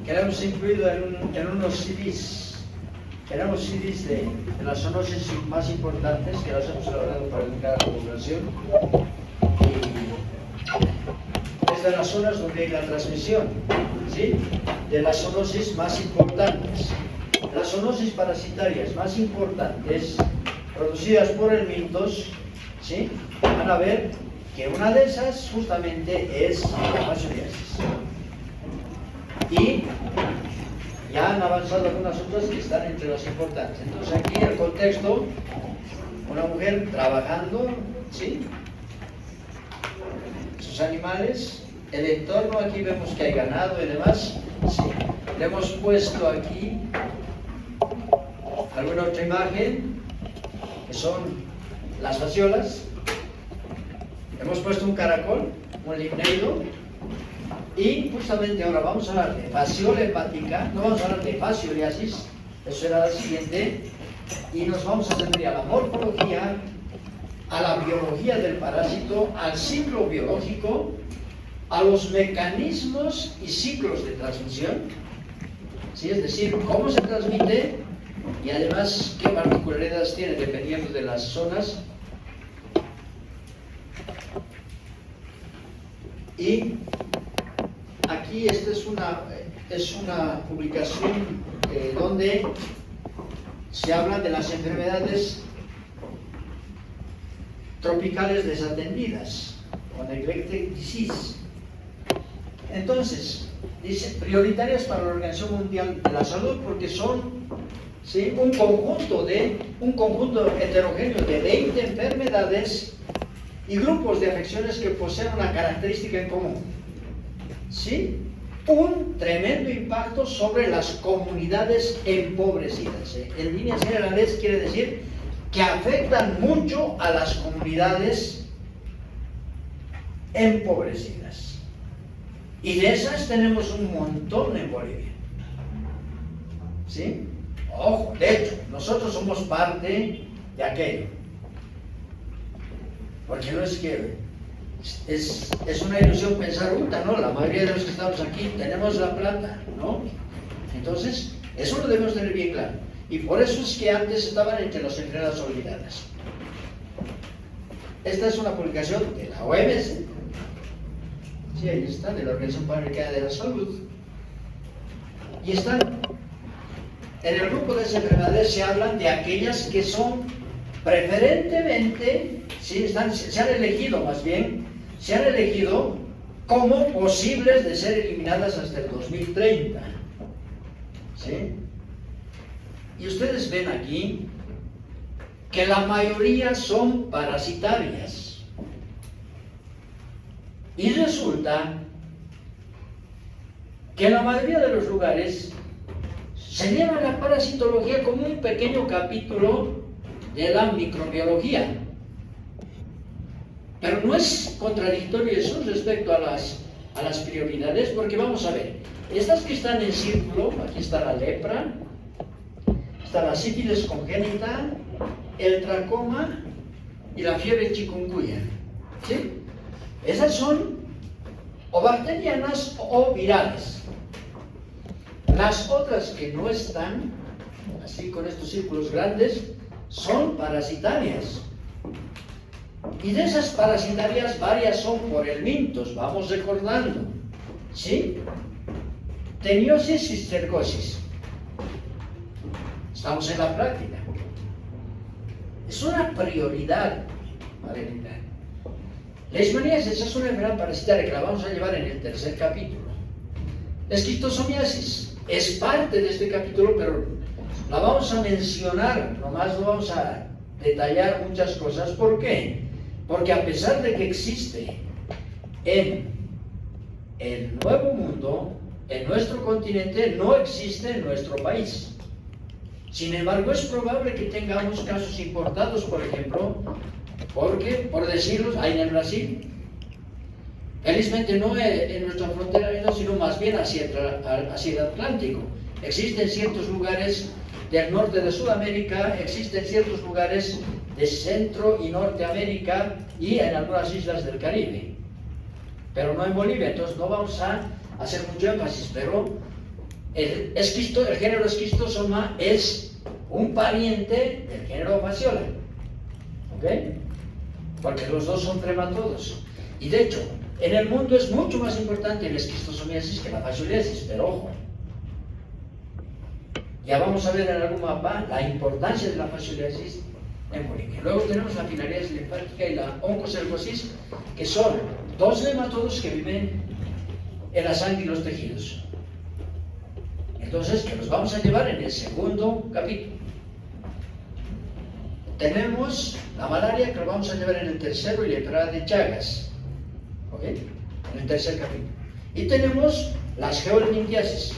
que hemos incluido en unos CDs. Tenemos CDs de las zoonosis más importantes que las hemos elaborado para educar a la población. Y es de las zonas donde hay la transmisión, ¿sí? De las zoonosis más importantes. Las zoonosis parasitarias más importantes producidas por el mintos, ¿sí? Van a ver que una de esas justamente es la fasioliasis. Y ya han avanzado algunas otras que están entre las importantes. Entonces aquí el contexto, una mujer trabajando, ¿sí? Sus animales, el entorno, aquí vemos que hay ganado y demás, ¿sí? Le hemos puesto aquí alguna otra imagen, que son las fasciolas. Hemos puesto un caracol, un limneiro, y justamente ahora vamos a hablar de fasciola hepática, no vamos a hablar de fasioliasis, eso será la siguiente, y nos vamos a referir a la morfología, a la biología del parásito, al ciclo biológico, a los mecanismos y ciclos de transmisión, ¿sí? Es decir, cómo se transmite y además qué particularidades tiene dependiendo de las zonas. Y aquí esta es una publicación donde se habla de las enfermedades tropicales desatendidas, o neglected disease. Entonces, dice, prioritarias para la Organización Mundial de la Salud porque son, ¿sí?, un conjunto heterogéneo de 20 enfermedades y grupos de afecciones que poseen una característica en común, ¿sí? Un tremendo impacto sobre las comunidades empobrecidas. En líneas generales quiere decir que afectan mucho a las comunidades empobrecidas. Y de esas tenemos un montón en Bolivia, ¿sí? Ojo, de hecho, nosotros somos parte de aquello. Porque no es que es una ilusión pensar, no, la mayoría de los que estamos aquí tenemos la plata, ¿no? Entonces, eso lo debemos tener bien claro. Y por eso es que antes estaban entre las enfermedades olvidadas. Esta es una publicación de la OMS. Sí, ahí está, de la Organización Panamericana de la Salud. Y están, en el grupo de esas enfermedades se hablan de aquellas que son preferentemente, ¿sí? Se han elegido más bien, se han elegido como posibles de ser eliminadas hasta el 2030. ¿Sí? Y ustedes ven aquí que la mayoría son parasitarias. Y resulta que en la mayoría de los lugares se lleva la parasitología como un pequeño capítulo de la microbiología. Pero no es contradictorio eso respecto a las prioridades, porque vamos a ver, estas que están en círculo, aquí está la lepra, está la sífilis congénita, el tracoma y la fiebre chikungunya, ¿sí? Esas son o bacterianas o virales. Las otras que no están, así con estos círculos grandes, son parasitarias. Y de esas parasitarias varias son por el mintos, vamos recordando, ¿sí? Teniosis y cistercosis. Estamos en la práctica. Es una prioridad para eliminar. Leishmaniasis es una enfermedad parasitaria que la vamos a llevar en el tercer capítulo. La esquistosomiasis es parte de este capítulo, pero la vamos a mencionar, nomás no vamos a detallar muchas cosas. ¿Por qué? Porque a pesar de que existe en el Nuevo Mundo, en nuestro continente, no existe en nuestro país. Sin embargo, es probable que tengamos casos importados, por ejemplo, porque, por decirlo, hay en el Brasil, felizmente no en nuestra frontera, sino más bien hacia el Atlántico. Existen ciertos lugares del norte de Sudamérica, existen ciertos lugares de Centro y Norteamérica y en algunas islas del Caribe, pero no en Bolivia. Entonces no vamos a hacer mucho énfasis, pero El género esquistosoma es un pariente del género Fasciola, ¿ok? Porque los dos son trematodos. Y de hecho, en el mundo es mucho más importante la esquistosomiasis que la fascioliasis, pero ojo. Ya vamos a ver en algún mapa la importancia de la fascioliasis en bulimia. Luego tenemos la filariasis linfática y la oncocercosis, que son dos nematodos que viven en la sangre y los tejidos. Entonces, que los vamos a llevar en el segundo capítulo. Tenemos la malaria, que lo vamos a llevar en el tercero, y la enfermedad de Chagas, ¿ok? En el tercer capítulo. Y tenemos las geohelmintiasis.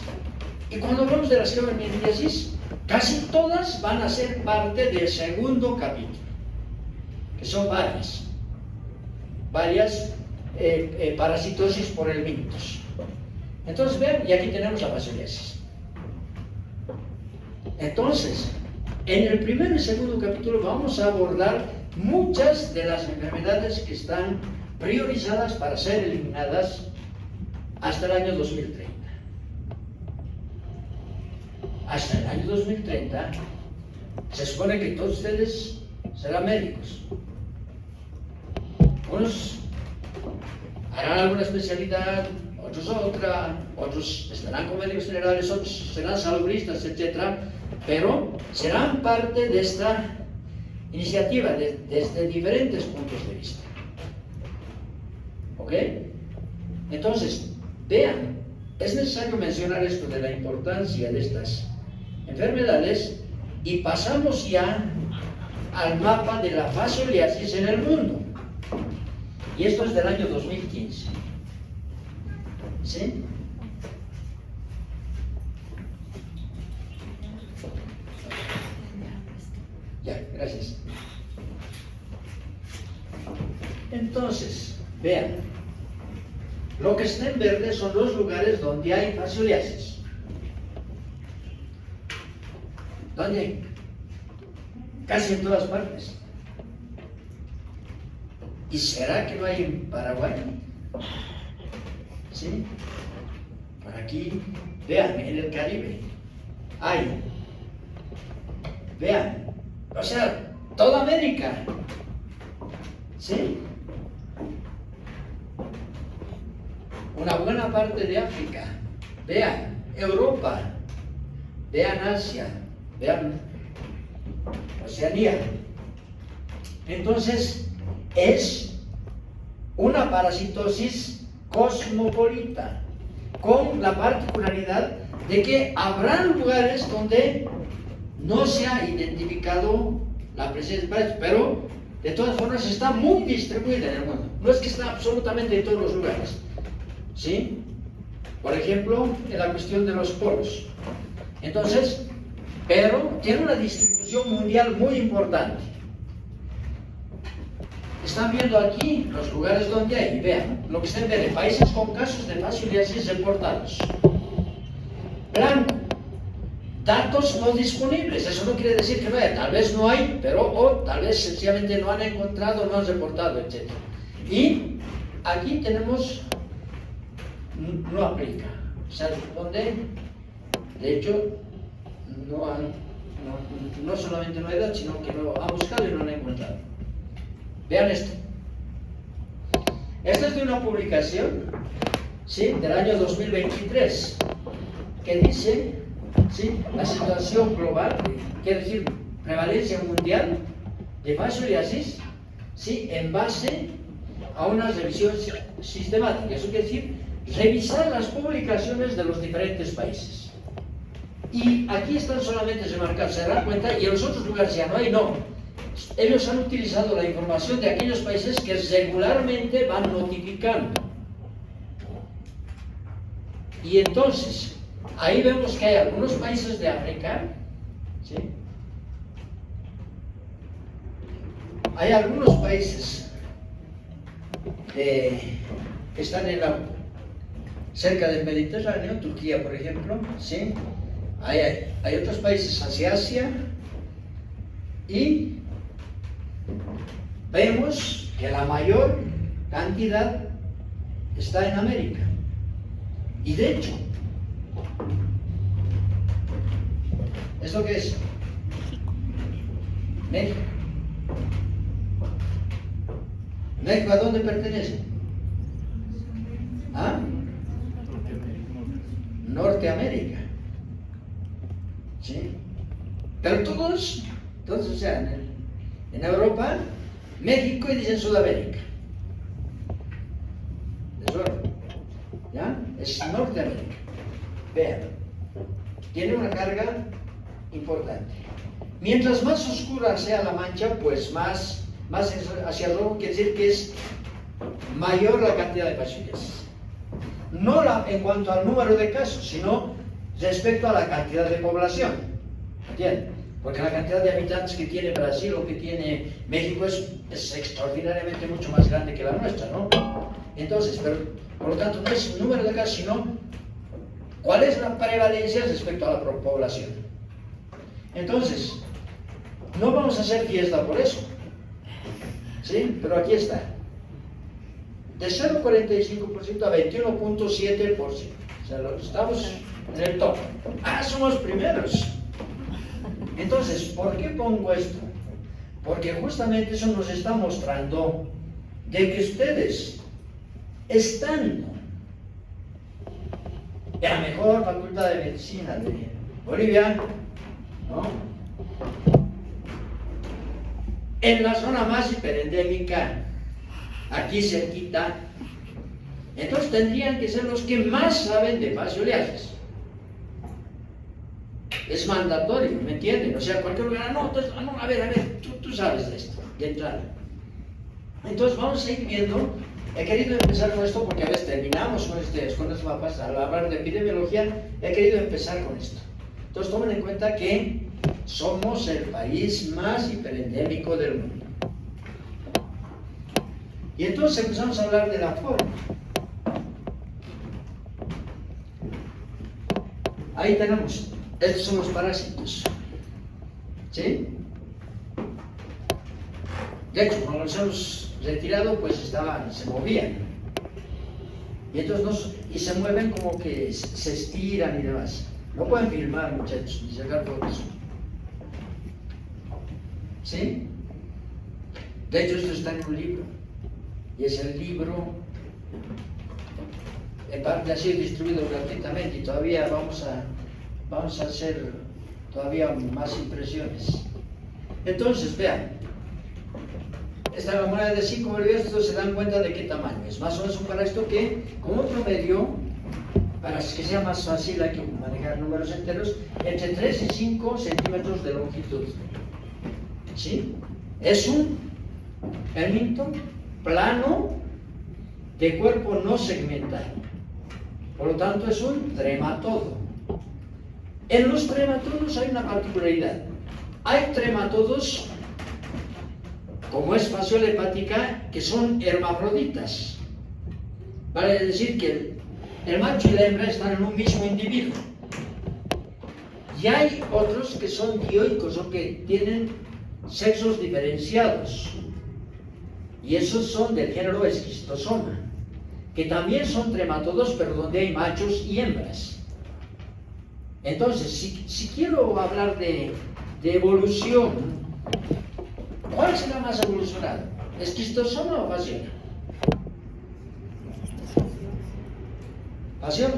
Y cuando hablamos de las geohelmintiasis, casi todas van a ser parte del segundo capítulo, que son varias parasitosis por helmintos. Entonces, vean, y aquí tenemos la fascioliasis. Entonces, en el primer y segundo capítulo vamos a abordar muchas de las enfermedades que están priorizadas para ser eliminadas hasta el año 2030. Hasta el año 2030 se supone que todos ustedes serán médicos. Unos harán alguna especialidad, otros otra, otros estarán como médicos generales, otros serán salubristas, etc. Pero serán parte de esta iniciativa desde diferentes puntos de vista. ¿Ok? Entonces, vean, es necesario mencionar esto de la importancia de estas enfermedades y pasamos ya al mapa de la fascioliasis en el mundo. Y esto es del año 2015. ¿Sí? Ya, gracias. Entonces, vean, lo que está en verde son los lugares donde hay fascioliasis. ¿Dónde hay? Casi en todas partes. ¿Y será que no hay en Paraguay? ¿Sí? Por aquí, vean, en el Caribe hay. Vean, o sea, toda América. ¿Sí? Una buena parte de África. Vean, Europa. Vean Asia. Vean Oceanía. Entonces, es una parasitosis cosmopolita, con la particularidad de que habrá lugares donde no se ha identificado la presencia de parásitos, pero de todas formas está muy distribuida en el mundo. No es que está absolutamente en todos los lugares. ¿Sí? Por ejemplo, en la cuestión de los polos. Entonces, pero tiene una distribución mundial muy importante. Están viendo aquí los lugares donde hay, vean, lo que están viendo, países con casos de fascioliasis reportados. Blanco, datos no disponibles, eso no quiere decir que no haya, tal vez no hay, pero o tal vez sencillamente no han encontrado, no han reportado, etc. Y aquí tenemos, no aplica, o sea, donde, de hecho, no solamente no hay datos, sino que lo han buscado y no lo han encontrado. Vean esto. Esta es de una publicación, ¿sí?, del año 2023, que dice, ¿sí?, la situación global, quiere decir prevalencia mundial de fascioliasis, ¿sí?, en base a una revisión sistemática. Eso quiere decir revisar las publicaciones de los diferentes países. Y aquí están solamente remarcados, se dan cuenta, y en los otros lugares ya no hay, no. Ellos han utilizado la información de aquellos países que regularmente van notificando. Y entonces, ahí vemos que hay algunos países de África, ¿sí?, hay algunos países que están cerca del Mediterráneo, Turquía por ejemplo, ¿sí? Hay otros países hacia Asia, y vemos que la mayor cantidad está en América. Y de hecho, ¿Esto qué es? México. ¿México a dónde pertenece? ¿Ah? Norteamérica. ¿Sí? Pero todos, o sea, en Europa, México y dicen Sudamérica. ¿Es verdad? ¿Ya? Es Norteamérica. Vean, tiene una carga importante. Mientras más oscura sea la mancha, pues más hacia el rojo, quiere decir que es mayor la cantidad de pacientes. No en cuanto al número de casos, sino respecto a la cantidad de población. ¿Entienden? Porque la cantidad de habitantes que tiene Brasil o que tiene México es extraordinariamente mucho más grande que la nuestra, ¿no? Entonces, pero por lo tanto no es el número de casos, sino cuál es la prevalencia respecto a la población. Entonces, no vamos a hacer fiesta por eso, ¿sí? Pero aquí está. De 0,45% a 21,7%. O sea, estamos en el top. Somos primeros. Entonces, ¿por qué pongo esto? Porque justamente eso nos está mostrando de que ustedes, estando en la mejor facultad de medicina de Bolivia, ¿no?, en la zona más hiperendémica, aquí cerquita, entonces tendrían que ser los que más saben de fascioliasis. Es mandatorio, ¿me entienden? O sea, cualquier lugar, no, a ver, tú sabes de esto, de entrada. Entonces vamos a ir viendo. He querido empezar con esto porque a veces terminamos con esto va a pasar. Al hablar de epidemiología, he querido empezar con esto. Entonces tomen en cuenta que somos el país más hiperendémico del mundo. Y entonces empezamos a hablar de la forma. Ahí tenemos, estos son los parásitos. ¿Sí? De hecho, cuando los hemos retirado, pues se movían. Y entonces y se mueven como que se estiran y demás. No pueden filmar, muchachos, ni sacar fotos. ¿Sí? De hecho, esto está en un libro. Y es el libro, en parte ha sido distribuido gratuitamente y todavía vamos a hacer todavía más impresiones. Entonces, vean, esta es la moneda de 5 bolivianos, entonces se dan cuenta de qué tamaño es. Más o menos un parásito que, como promedio, para que sea más fácil, hay que manejar números enteros, entre 3 y 5 centímetros de longitud. ¿Sí? Es un helminto plano de cuerpo no segmentado. Por lo tanto, es un trematodo. En los trematodos hay una particularidad. Hay trematodos, como es fasciola hepática, que son hermafroditas. Vale decir que el macho y la hembra están en un mismo individuo. Y hay otros que son dioicos o que tienen sexos diferenciados. Y esos son del género Schistosoma, que también son trematodos, pero donde hay machos y hembras. Entonces, si quiero hablar de evolución, ¿cuál será más evolucionado? ¿Schistosoma o fasciola? ¿Fasciola?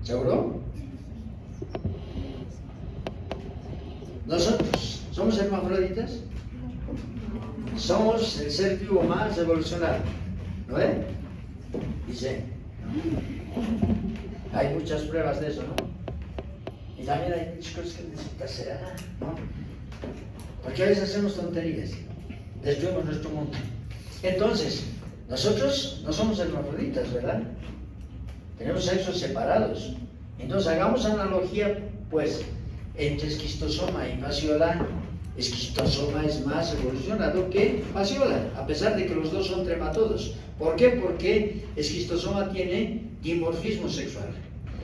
¿Seguro? Nosotros somos hermafroditas, somos el ser vivo más evolucionado, ¿no es? Dice, hay muchas pruebas de eso, ¿no? Y también hay muchas cosas que necesitas ser, ¿no? Porque a veces hacemos tonterías, destruimos nuestro mundo. Entonces, nosotros no somos hermafroditas, ¿verdad? Tenemos sexos separados. Entonces, hagamos analogía, pues, entre esquistosoma y fasciola. Esquistosoma es más evolucionado que fasciola, a pesar de que los dos son trematodos. ¿Por qué? Porque esquistosoma tiene dimorfismo sexual.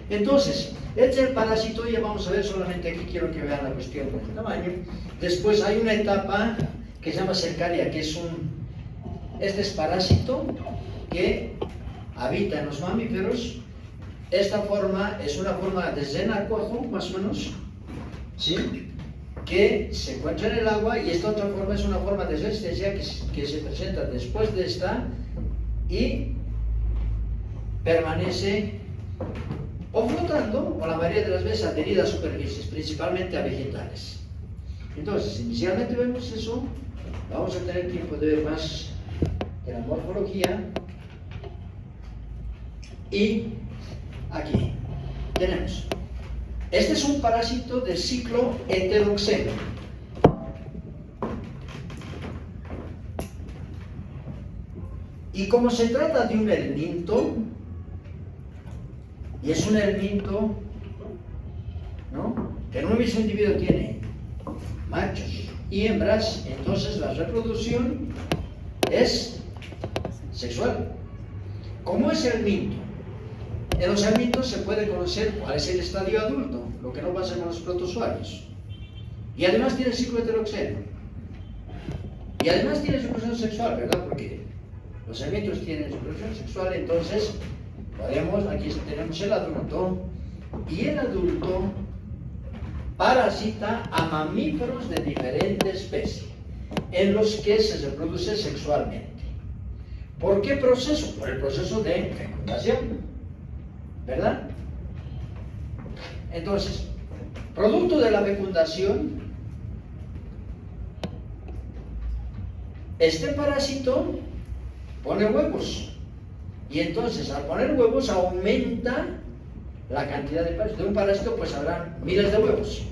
Entonces, este es el parásito, ya vamos a ver solamente aquí, quiero que vean la cuestión con el tamaño. Después hay una etapa que se llama cercaria, que es este es parásito que habita en los mamíferos esta forma es una forma de renacuajo, más o menos, ¿sí? Que se encuentra en el agua, y esta otra forma es una forma de resistencia que se presenta después de esta y permanece o flotando, o la mayoría de las veces adherida a superficies, principalmente a vegetales. Entonces, inicialmente vemos eso, vamos a tener tiempo de ver más de la morfología, y aquí tenemos, este es un parásito de ciclo heteroxeno. Y como se trata de un helminto, y es un helminto, ¿no?, que en un mismo individuo tiene machos y hembras, entonces la reproducción es sexual. ¿Cómo es helminto? En los helmintos se puede conocer cuál es el estadio adulto, lo que no pasa con los protozoarios. Y además tiene ciclo heteroxeno. Y además tiene reproducción sexual, ¿verdad? Porque los helmintos tienen reproducción sexual, entonces aquí tenemos el adulto, y el adulto parasita a mamíferos de diferente especie, en los que se reproduce sexualmente. ¿Por qué proceso? Por el proceso de fecundación, ¿verdad? Entonces, producto de la fecundación, este parásito pone huevos, y entonces al poner huevos aumenta la cantidad de parásitos. De un parásito pues habrá miles de huevos,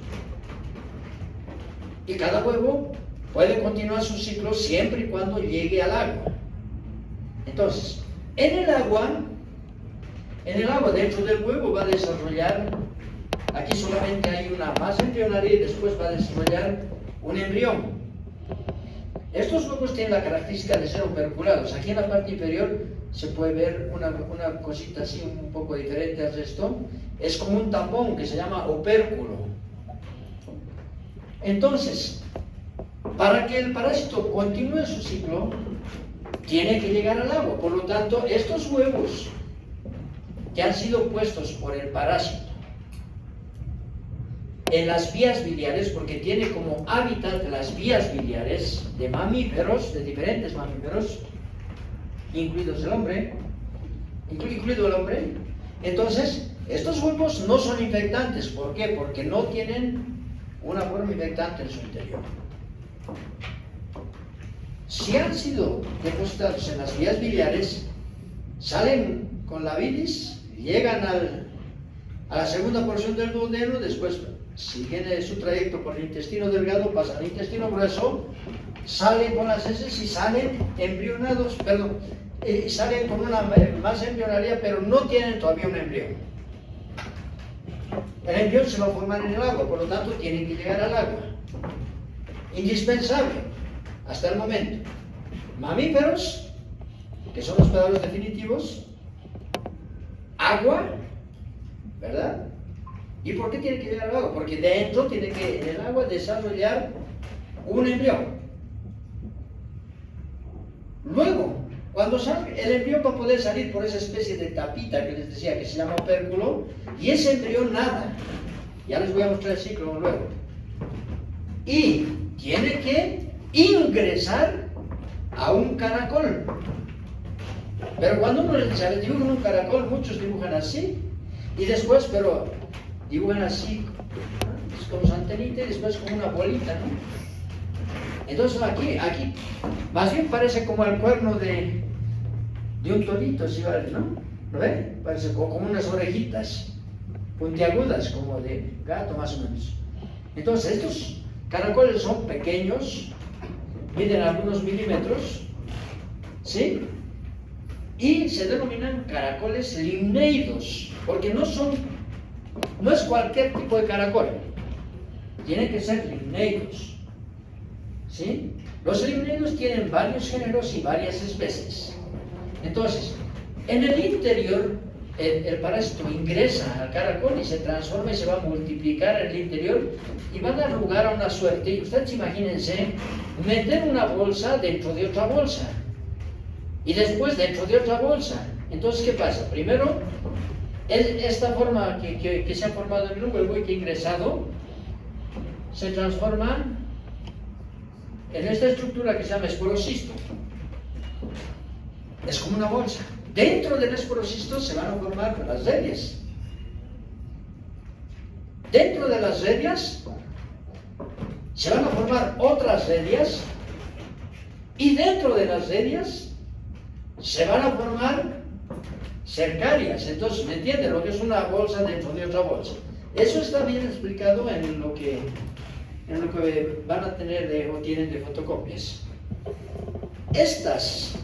y cada huevo puede continuar su ciclo siempre y cuando llegue al agua. Entonces, en el agua dentro del huevo va a desarrollar, aquí solamente hay una masa embrionaria y después va a desarrollar un embrión. Estos huevos tienen la característica de ser operculados. Aquí en la parte inferior se puede ver una cosita así un poco diferente al resto. Es como un tampón que se llama opérculo. Entonces, para que el parásito continúe su ciclo, tiene que llegar al agua. Por lo tanto, estos huevos que han sido puestos por el parásito en las vías biliares, porque tiene como hábitat las vías biliares de mamíferos, de diferentes mamíferos, incluido el hombre, entonces estos huevos no son infectantes. ¿Por qué? Porque no tienen una forma infectante en su interior. Si han sido depositados en las vías biliares, salen con la bilis, llegan a la segunda porción del duodeno, después siguen su trayecto por el intestino delgado, pasan al intestino grueso, salen con las heces y salen embrionados, salen con una masa embrionaria, pero no tienen todavía un embrión. El embrión se va a formar en el agua, por lo tanto tienen que llegar al agua. Indispensable hasta el momento. Mamíferos, que son los hospedadores definitivos, agua, ¿verdad? ¿Y por qué tiene que llegar al agua? Porque dentro tiene que en el agua desarrollar un embrión. Luego, cuando salga, el embrión va a poder salir por esa especie de tapita que les decía que se llama opérculo, y ese embrión nada. Ya les voy a mostrar el ciclo luego. Y tiene que ingresar a un caracol. Pero cuando uno les dibuja un caracol, muchos dibujan así, y después, pero dibujan así, es como su antenita y después como una bolita, ¿no? Entonces aquí, más bien parece como el cuerno de un torito, ¿sí vale, no? ¿Lo ven? Parece como unas orejitas puntiagudas, como de gato más o menos. Entonces estos caracoles son pequeños, miden algunos milímetros, ¿sí? Y se denominan caracoles limneidos, porque no es cualquier tipo de caracol, tienen que ser limneidos, ¿sí? Los limneidos tienen varios géneros y varias especies. Entonces, en el interior, el parásito ingresa al caracol y se transforma y se va a multiplicar en el interior y va a dar lugar a una suerte. Y ustedes imagínense meter una bolsa dentro de otra bolsa y después dentro de otra bolsa. Entonces, ¿qué pasa? Primero Esta forma que se ha formado en el huevo y que ha ingresado se transforma en esta estructura que se llama esporocisto. Es como una bolsa. Dentro del esporocisto se van a formar las redias. Dentro de las redias se van a formar otras redias y dentro de las redias se van a formar cercarias. Entonces, ¿me entienden? Lo que es una bolsa dentro de otra bolsa. Eso está bien explicado en lo que van a tener o tienen de fotocopias. Estas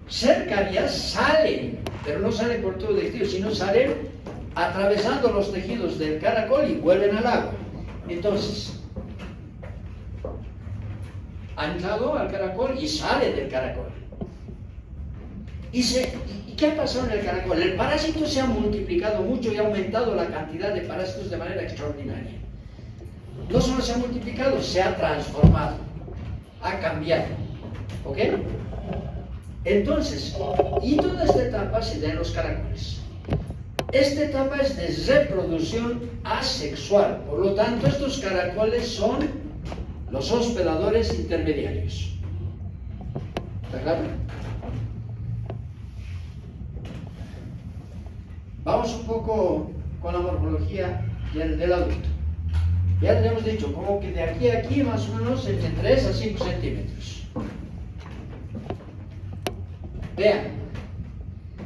cercarias salen, pero no salen por todo el tejido, sino salen atravesando los tejidos del caracol y vuelven al agua. Entonces, ha entrado al caracol y sale del caracol. ¿Y qué ha pasado en el caracol? El parásito se ha multiplicado mucho y ha aumentado la cantidad de parásitos de manera extraordinaria. No solo se ha multiplicado, se ha transformado, ha cambiado. ¿Ok? Entonces, y toda esta etapa se da en los caracoles. Esta etapa es de reproducción asexual, por lo tanto estos caracoles son los hospedadores intermediarios. ¿Está claro? Vamos un poco con la morfología del adulto. Ya le hemos dicho, como que de aquí a aquí más o menos entre 3 a 5 centímetros. Vean,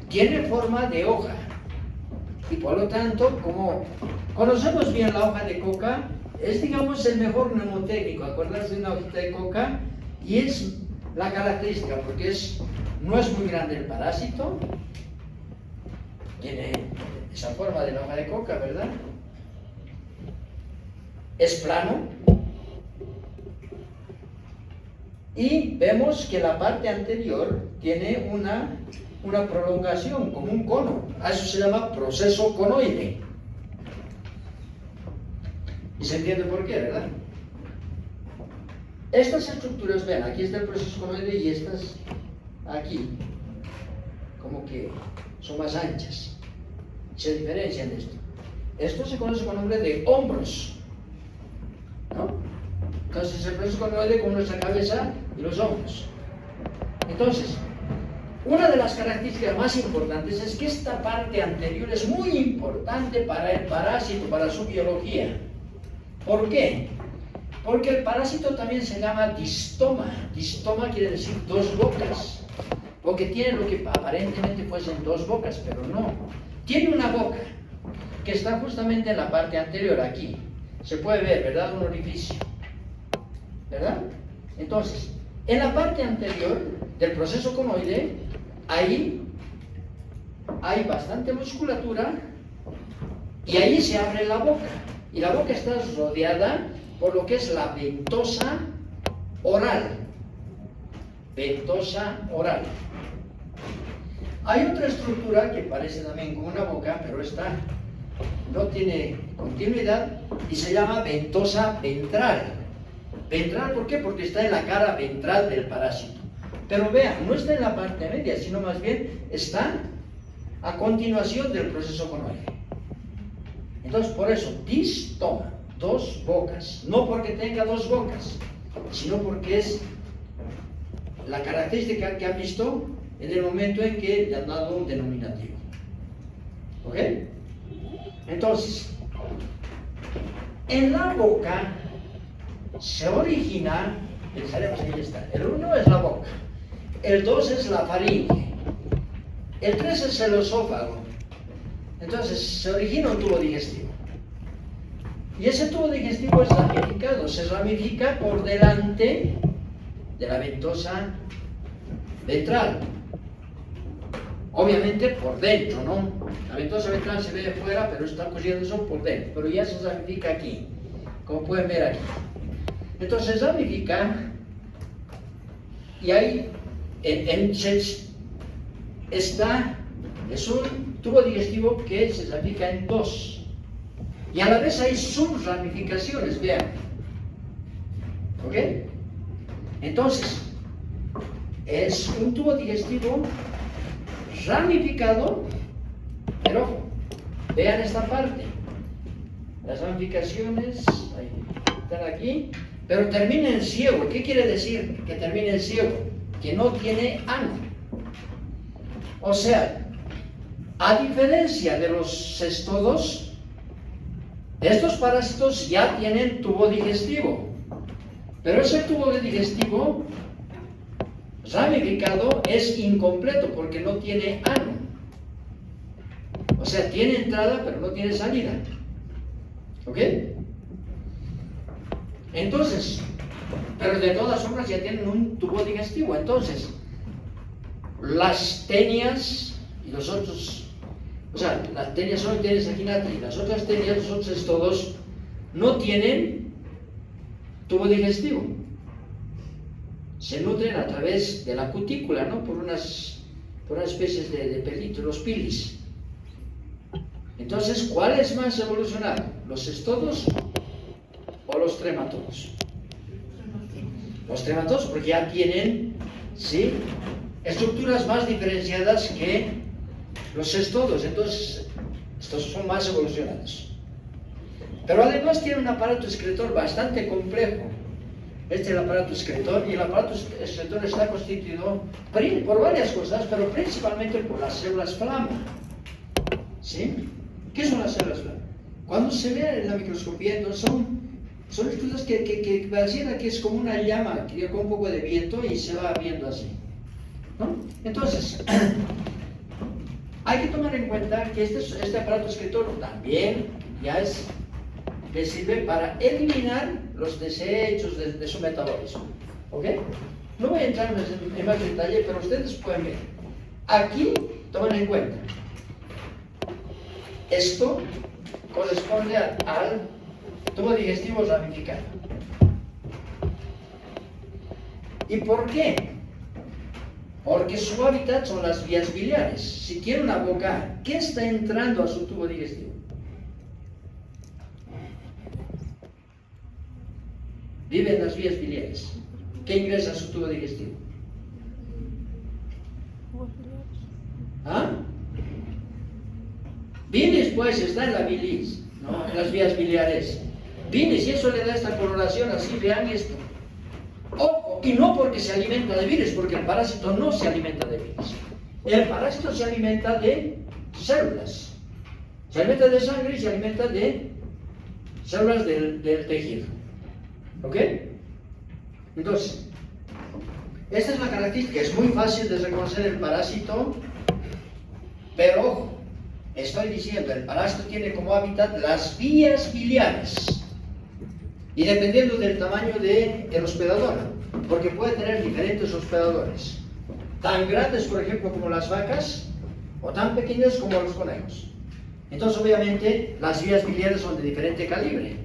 tiene forma de hoja. Y por lo tanto, como conocemos bien la hoja de coca, es, digamos, el mejor mnemotécnico. Acordarse de una hojita de coca, y es la característica, porque no es muy grande el parásito, tiene esa forma de la hoja de coca, ¿verdad? Es plano, y vemos que la parte anterior tiene una prolongación, como un cono. A eso se llama proceso conoide. Y se entiende por qué, ¿verdad? Estas estructuras, vean, aquí está el proceso conoide y estas aquí, como que son más anchas. Se diferencian de esto. Esto se conoce con el nombre de hombros, ¿no? Entonces el proceso conoide con nuestra cabeza y los hombros. Entonces, una de las características más importantes es que esta parte anterior es muy importante para el parásito, para su biología. ¿Por qué? Porque el parásito también se llama distoma. Distoma quiere decir dos bocas, porque tiene lo que aparentemente fuesen dos bocas, pero no. Tiene una boca que está justamente en la parte anterior, aquí. Se puede ver, ¿verdad? Un orificio, ¿verdad? Entonces, en la parte anterior del proceso conoide, ahí hay bastante musculatura y ahí se abre la boca. Y la boca está rodeada por lo que es la ventosa oral. Ventosa oral. Hay otra estructura que parece también como una boca, pero esta no tiene continuidad y se llama ventosa ventral. Ventral, ¿por qué? Porque está en la cara ventral del parásito. Pero vean, no está en la parte media, sino más bien está a continuación del proceso conoide. Entonces, por eso, distoma, dos bocas. No porque tenga dos bocas, sino porque es la característica que ha visto en el momento en que le han dado un denominativo. ¿Ok? Entonces, en la boca se origina, pensaremos que ahí está, el 1 es la boca, el 2 es la faringe, el 3 es el esófago. Entonces se origina un tubo digestivo. Y ese tubo digestivo es ramificado, se ramifica por delante de la ventosa ventral. Obviamente por dentro, ¿no? La ventosa ventral se ve de fuera, pero está ocurriendo eso por dentro. Pero ya se ramifica aquí, como pueden ver aquí. Entonces ramifica y ahí es un tubo digestivo que se ramifica en dos. Y a la vez hay subramificaciones, vean. ¿Ok? Entonces, es un tubo digestivo ramificado Pero ojo, vean esta parte. Las ramificaciones ahí, están aquí, pero termina en ciego. ¿Qué quiere decir que termine en ciego? Que no tiene ano. O sea, a diferencia de los cestodos, estos parásitos ya tienen tubo digestivo, pero ese tubo digestivo ramificado es incompleto porque no tiene ano. O sea, tiene entrada pero no tiene salida. ¿Ok? Entonces, pero de todas formas ya tienen un tubo digestivo. Entonces, las tenias y los otros, o sea, las tenias son tenias aginata y las otras tenias, los otros cestodos, no tienen tubo digestivo. Se nutren a través de la cutícula, ¿no? Por unas especies de pelitos, los pilis. Entonces, ¿cuál es más evolucionado? ¿Los cestodos o los trematodos? Los trematodos, porque ya tienen, ¿sí?, estructuras más diferenciadas que los cestodos. Entonces, estos son más evolucionados. Pero además tiene un aparato excretor bastante complejo. Este es el aparato excretor, y el aparato excretor está constituido por varias cosas, pero principalmente por las células flama. ¿Sí? ¿Qué son las células flama? Cuando se ve en la microscopía, entonces son estructuras que pareciera que es como una llama que con un poco de viento y se va viendo así, ¿no? Entonces, hay que tomar en cuenta que este aparato excretor también ya le sirve para eliminar los desechos de su metabolismo. ¿Ok? No voy a entrar en más detalle, pero ustedes pueden ver. Aquí, tomen en cuenta, esto corresponde al tubo digestivo ramificado. ¿Y por qué? Porque su hábitat son las vías biliares. Si tiene una boca, ¿qué está entrando a su tubo digestivo? Vive en las vías biliares. ¿Qué ingresa a su tubo digestivo? ¿Ah? Bilis, pues, está en la bilis, ¿no? En las vías biliares. Bilis, y eso le da esta coloración así, vean esto. Ojo, y no porque se alimenta de bilis, porque el parásito no se alimenta de bilis. El parásito se alimenta de células. Se alimenta de sangre y se alimenta de células del tejido. ¿Ok? Entonces, esta es la característica. Es muy fácil de reconocer el parásito, pero ojo, estoy diciendo, el parásito tiene como hábitat las vías biliares, y dependiendo del tamaño del hospedador, porque puede tener diferentes hospedadores, tan grandes, por ejemplo, como las vacas, o tan pequeñas como los conejos. Entonces, obviamente, las vías biliares son de diferente calibre.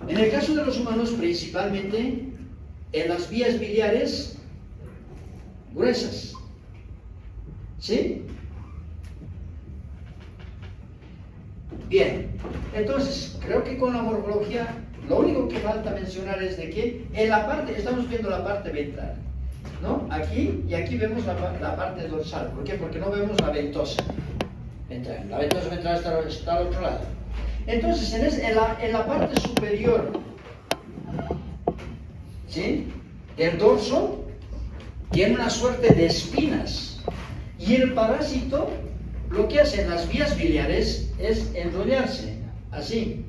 En el caso de los humanos, principalmente en las vías biliares gruesas. ¿Sí? Bien, entonces, creo que con la morfología, lo único que falta mencionar es de que en la parte, estamos viendo la parte ventral, ¿no? Aquí, y aquí vemos la parte dorsal. ¿Por qué? Porque no vemos la ventosa ventral. La ventosa ventral está al otro lado. Entonces, en la parte superior, ¿sí?, del dorso, tiene una suerte de espinas. Y el parásito, lo que hace en las vías biliares es enrollarse, así.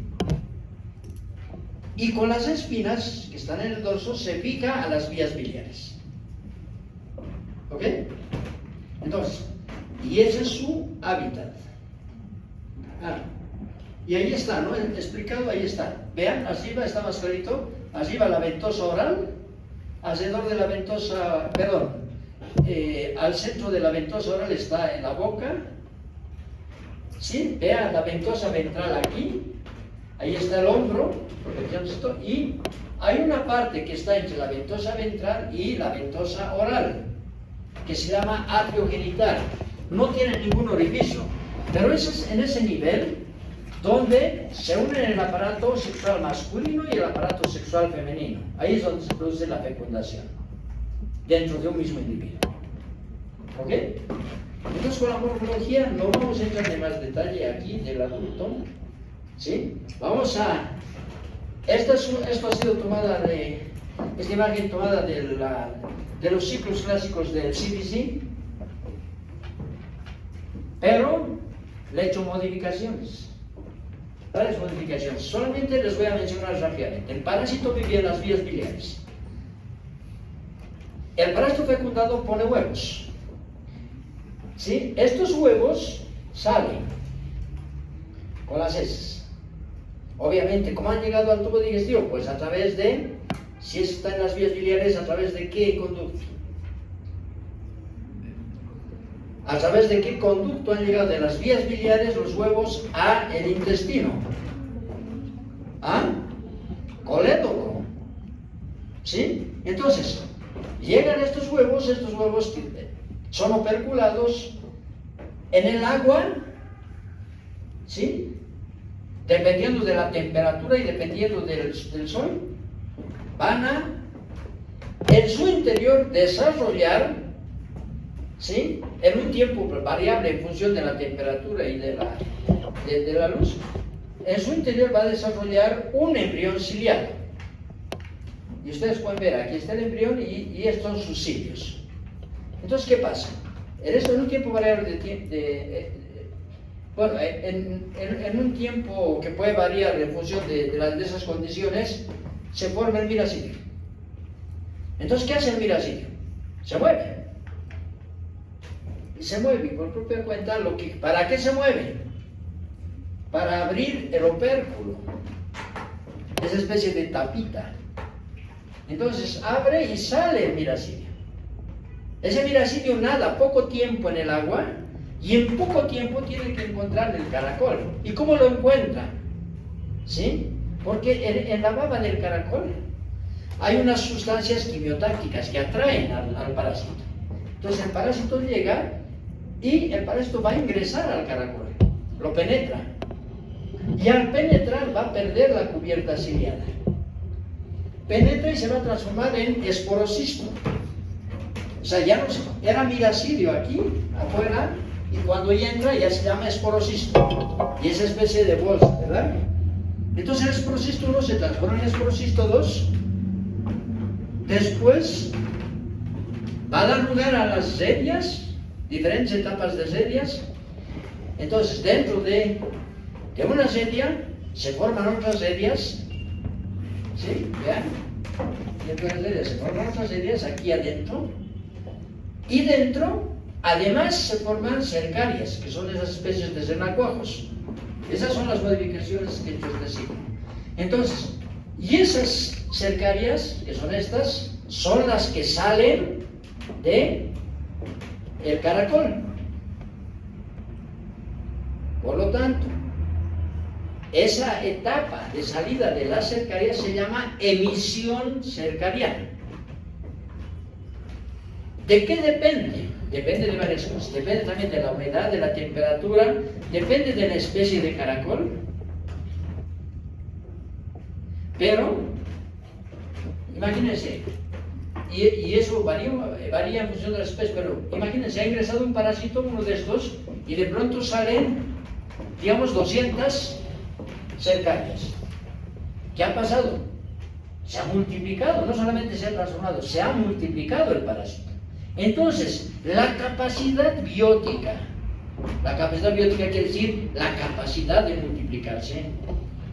Y con las espinas que están en el dorso, se pica a las vías biliares. ¿Ok? Entonces, y ese es su hábitat. Y ahí está, ¿no? Explicado, ahí está. Vean, arriba está más clarito. Arriba la ventosa oral, alrededor de la ventosa, perdón, al centro de la ventosa oral está en la boca. ¿Sí? Vean la ventosa ventral aquí. Ahí está el hombro, protección esto, y hay una parte que está entre la ventosa ventral y la ventosa oral, que se llama atrio genital. No tiene ningún orificio, pero es en ese nivel donde se unen el aparato sexual masculino y el aparato sexual femenino. Ahí es donde se produce la fecundación, dentro de un mismo individuo. ¿Ok? Entonces con la morfología no vamos a entrar en más detalle aquí del adulto, ¿sí? Esto ha sido tomada esta imagen tomada de los ciclos clásicos del CBC, pero le he hecho modificaciones, varias modificaciones. Solamente les voy a mencionar rápidamente. El parásito vivía en las vías biliares. El parásito fecundado pone huevos, ¿sí? Estos huevos salen con las heces. Obviamente, ¿cómo han llegado al tubo digestivo? Pues a través de, si está en las vías biliares, ¿a través de qué conducto? ¿A través de qué conducto han llegado de las vías biliares los huevos a el intestino? ¿Ah? Colédoco. ¿Sí? Entonces, llegan estos huevos son operculados en el agua, ¿sí? Dependiendo de la temperatura y dependiendo del sol, van a, en su interior, desarrollar, ¿sí? En un tiempo variable en función de la temperatura y de la luz, en su interior va a desarrollar un embrión ciliado. Y ustedes pueden ver, aquí está el embrión y estos son sus cilios. Entonces, ¿qué pasa? En un tiempo variable en un tiempo que puede variar en función de esas condiciones, se forma el miracidio. Entonces, ¿qué hace el miracidio? Se mueve. Y se mueve, y por propia cuenta, ¿para qué se mueve? Para abrir el opérculo, esa especie de tapita. Entonces, abre y sale el miracidio. Ese miracidio nada poco tiempo en el agua, y en poco tiempo tiene que encontrar el caracol. ¿Y cómo lo encuentra? ¿Sí? Porque en la baba del caracol hay unas sustancias quimiotácticas que atraen al parásito. Entonces el parásito llega y el parásito va a ingresar al caracol, lo penetra. Y al penetrar va a perder la cubierta ciliada. Penetra y se va a transformar en esporocisto. O sea, ya no era miracidio aquí, afuera, y cuando ya entra ya se llama esporocisto. Y esa especie de bolsa, ¿verdad? Entonces el esporocisto 1 se transforma en esporocisto 2. Después va a dar lugar a las sedias, diferentes etapas de sedias. Entonces dentro de una sedia se forman otras sedias. ¿Sí? Vean. Dentro de las sedias se forman otras sedias aquí adentro. Y dentro, además, se forman cercarias, que son esas especies de renacuajos. Esas son las modificaciones que he hecho este siglo. Entonces, y esas cercarias, que son estas, son las que salen de el caracol. Por lo tanto, esa etapa de salida de las cercarias se llama emisión cercariana. ¿De qué depende? Depende de varias cosas. Depende también de la humedad, de la temperatura, depende de la especie de caracol. Pero, imagínense, y eso varía en función de la especie, pero imagínense, ha ingresado un parásito, uno de estos, y de pronto salen, digamos, 200 cercarias. ¿Qué ha pasado? Se ha multiplicado, no solamente se ha transformado, se ha multiplicado el parásito. Entonces, la capacidad biótica quiere decir la capacidad de multiplicarse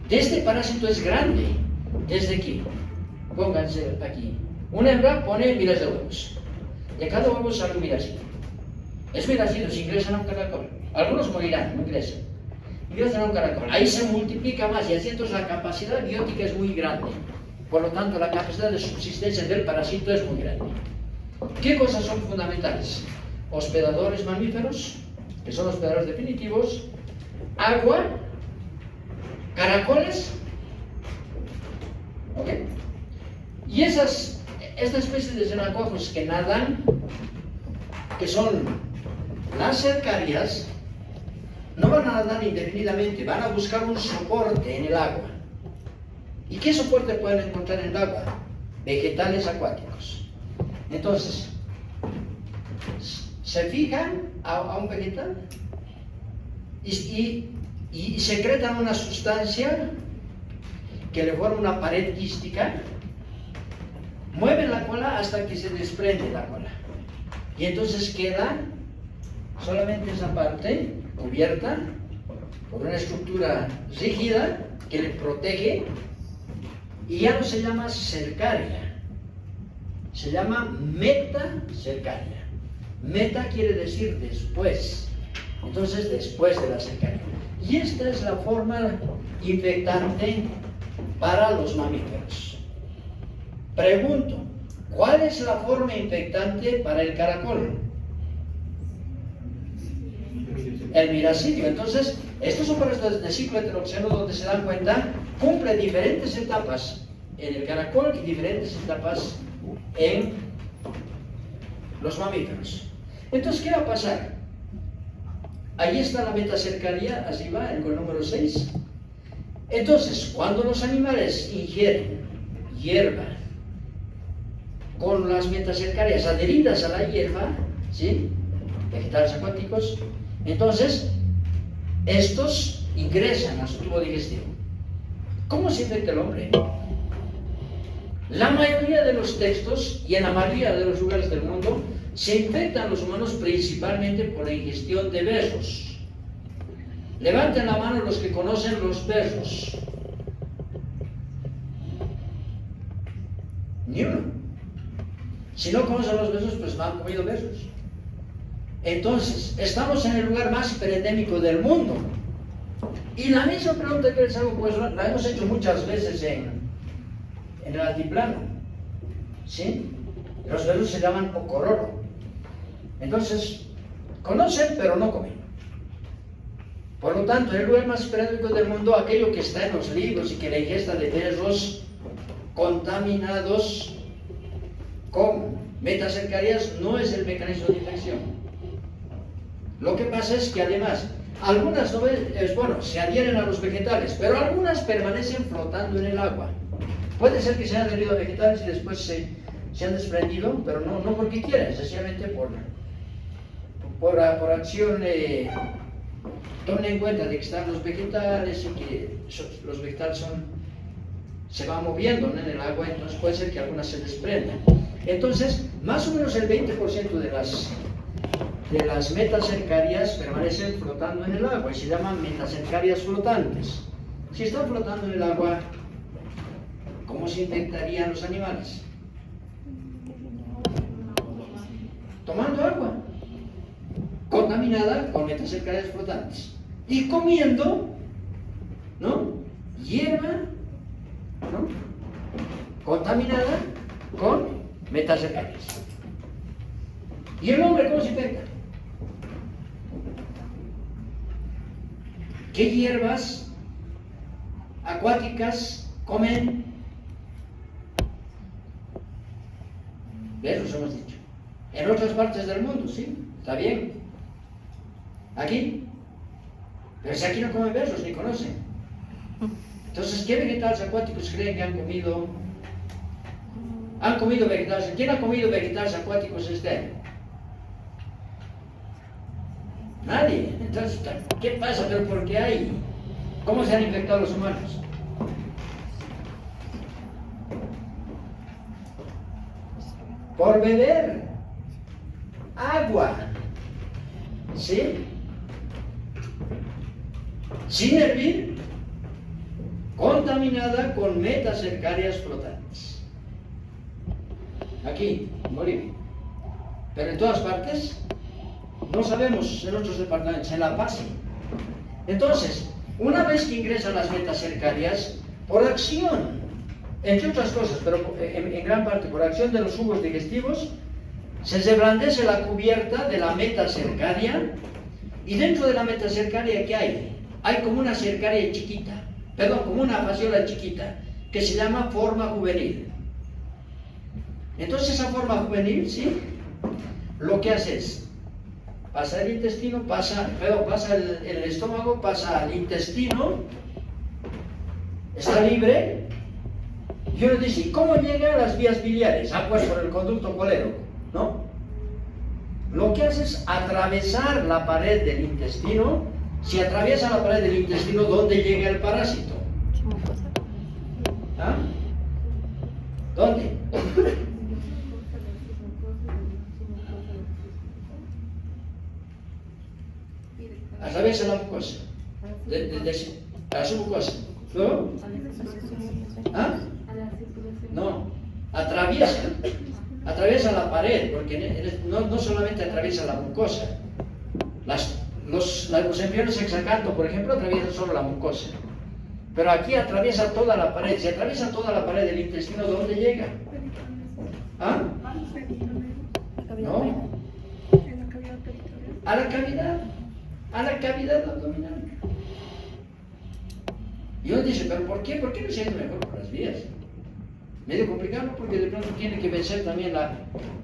de este parásito es grande. Desde aquí, pónganse aquí. Una hembra pone miles de huevos. De cada huevo sale un miracidio. Es miracidio si ingresan a un caracol. Algunos morirán, no ingresan. Ingresan a un caracol. Ahí se multiplica más y así entonces la capacidad biótica es muy grande. Por lo tanto, la capacidad de subsistencia del parásito es muy grande. ¿Qué cosas son fundamentales? Hospedadores mamíferos, que son hospedadores definitivos, agua, caracoles, ¿ok? Y esta especie de renacuajos que nadan, que son las cercarias, no van a nadar indefinidamente, van a buscar un soporte en el agua. ¿Y qué soporte pueden encontrar en el agua? Vegetales acuáticos. Entonces, se fijan a un vegetal y secretan una sustancia que le forma una pared quística, mueven la cola hasta que se desprende la cola. Y entonces queda solamente esa parte cubierta por una estructura rígida que le protege y ya no se llama cercaria, se llama metacercaria. Meta quiere decir después, entonces después de la cercaria. Y esta es la forma infectante para los mamíferos. Pregunto, ¿cuál es la forma infectante para el caracol? El miracidio. Entonces, estos son parásitos de ciclo heteroxeno donde se dan cuenta, cumple diferentes etapas en el caracol y diferentes etapas en los mamíferos. Entonces, ¿qué va a pasar? Ahí está la metacercaria, arriba, con el número 6. Entonces, cuando los animales ingieren hierba con las metacercarias adheridas a la hierba, ¿sí?, vegetales acuáticos, entonces estos ingresan a su tubo digestivo. ¿Cómo se infecta el hombre? La mayoría de los textos y en la mayoría de los lugares del mundo se infectan los humanos principalmente por la ingestión de besos. Levanten la mano los que conocen los besos. Ni uno. Si no conocen los besos, pues no han comido besos. Entonces, estamos en el lugar más hiperendémico del mundo. Y la misma pregunta que les hago, pues la hemos hecho muchas veces en el altiplano. ¿Sí? Los besos se llaman ocororo. Entonces, conocen pero no comen. Por lo tanto, en el lugar más hiperendémico del mundo, aquello que está en los libros y que la ingesta de besos contaminados con metacercarias no es el mecanismo de infección. Lo que pasa es que además, algunas se adhieren a los vegetales, pero algunas permanecen flotando en el agua. Puede ser que se hayan adherido a vegetales y después se han desprendido, pero no porque quieran, sencillamente por acción. Tomen en cuenta de que están los vegetales y que los vegetales se van moviendo, ¿no?, en el agua, entonces puede ser que algunas se desprendan. Entonces, más o menos el 20% de las metacercarias permanecen flotando en el agua y se llaman metacercarias flotantes. Si están flotando en el agua, ¿cómo se infectarían los animales? Tomando agua contaminada con metacercarias flotantes y comiendo, ¿no?, hierba, ¿no?, contaminada con metacercarias. ¿Y el hombre cómo se infecta? ¿Qué hierbas acuáticas comen? Besos hemos dicho. En otras partes del mundo, sí, está bien. Aquí. Pero si aquí no comen besos ni conocen. Entonces, ¿qué vegetales acuáticos creen que han comido? ¿Han comido vegetales? ¿Quién ha comido vegetales acuáticos este año? Nadie. Entonces, ¿qué pasa? ¿Pero por qué hay? ¿Cómo se han infectado los humanos? Por beber agua, ¿sí?, sin hervir, contaminada con metacercarias flotantes. Aquí, en Bolivia. Pero en todas partes, no sabemos, en otros departamentos, en La Paz. Entonces, una vez que ingresan las metacercarias, por acción, entre otras cosas, pero en gran parte por acción de los jugos digestivos, se reblandece la cubierta de la metacercaria y dentro de la metacercaria, ¿qué hay? Hay como una cercaria chiquita, como una fasciola chiquita, que se llama forma juvenil. Entonces esa forma juvenil, ¿sí?, lo que hace es, pasa el intestino, pasa el estómago, pasa al intestino, está libre, y uno dice, ¿cómo llega a las vías biliares? Ah, pues por el conducto colero, ¿no? lo que hace es atravesar la pared del intestino. Si atraviesa la pared del intestino, ¿dónde llega el parásito? ¿Ah? ¿Dónde? Atraviesa la mucosa. A la submucosa. ¿Luego? ¿Ah? No. Atraviesa la pared, porque no solamente atraviesa la mucosa. Los embriones hexacanto, por ejemplo, atraviesan solo la mucosa. Pero aquí atraviesa toda la pared. Si atraviesa toda la pared del intestino, ¿dónde llega? ¿Ah? No. A la cavidad abdominal. Y uno dice, ¿pero por qué? ¿Por qué no se hace mejor por las vías? Medio complicado, ¿no? Porque de pronto tiene que vencer también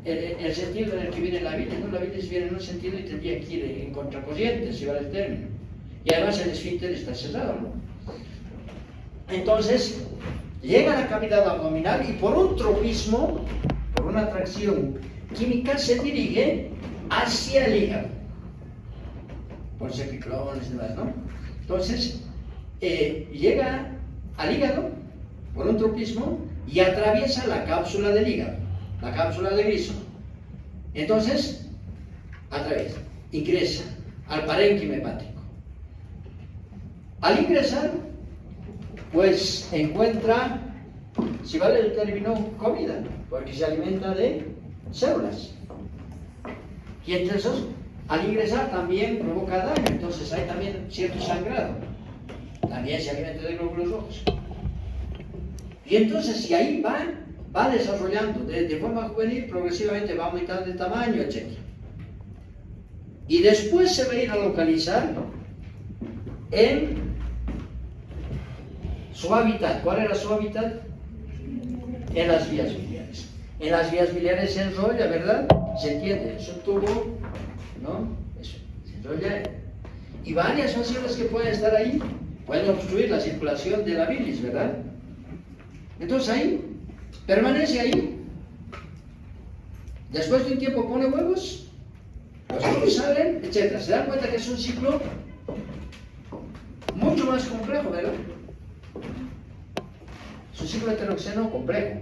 el sentido en el que viene la bilis, ¿no? La bilis viene en un sentido y tendría que ir en contracorriente, si va el término. Y además el esfínter está cerrado, ¿no? Entonces, llega a la cavidad abdominal y por un tropismo, por una atracción química, se dirige hacia el hígado. Por sepiclones y demás, ¿no? Entonces, llega al hígado por un tropismo y atraviesa la cápsula del hígado, la cápsula de Grisson. Entonces, atraviesa, ingresa al parénquima hepático. Al ingresar, pues encuentra, si vale el término, comida, porque se alimenta de células. Y entonces, al ingresar también provoca daño, entonces hay también cierto sangrado. También se alimenta de glóbulos rojos. Y entonces, si ahí va desarrollando de forma juvenil, progresivamente va aumentando de tamaño, etc. Y después se va a ir a localizar en su hábitat. ¿Cuál era su hábitat? En las vías biliares. En las vías biliares se enrolla, ¿verdad? Se entiende, es un tubo, ¿no? Eso, se enrolla. Y varias bacterias que pueden estar ahí pueden obstruir la circulación de la bilis, ¿verdad? Entonces ahí, permanece ahí. Después de un tiempo pone huevos, los huevos salen, etc. Se dan cuenta que es un ciclo mucho más complejo, ¿verdad? Es un ciclo heteroxeno complejo.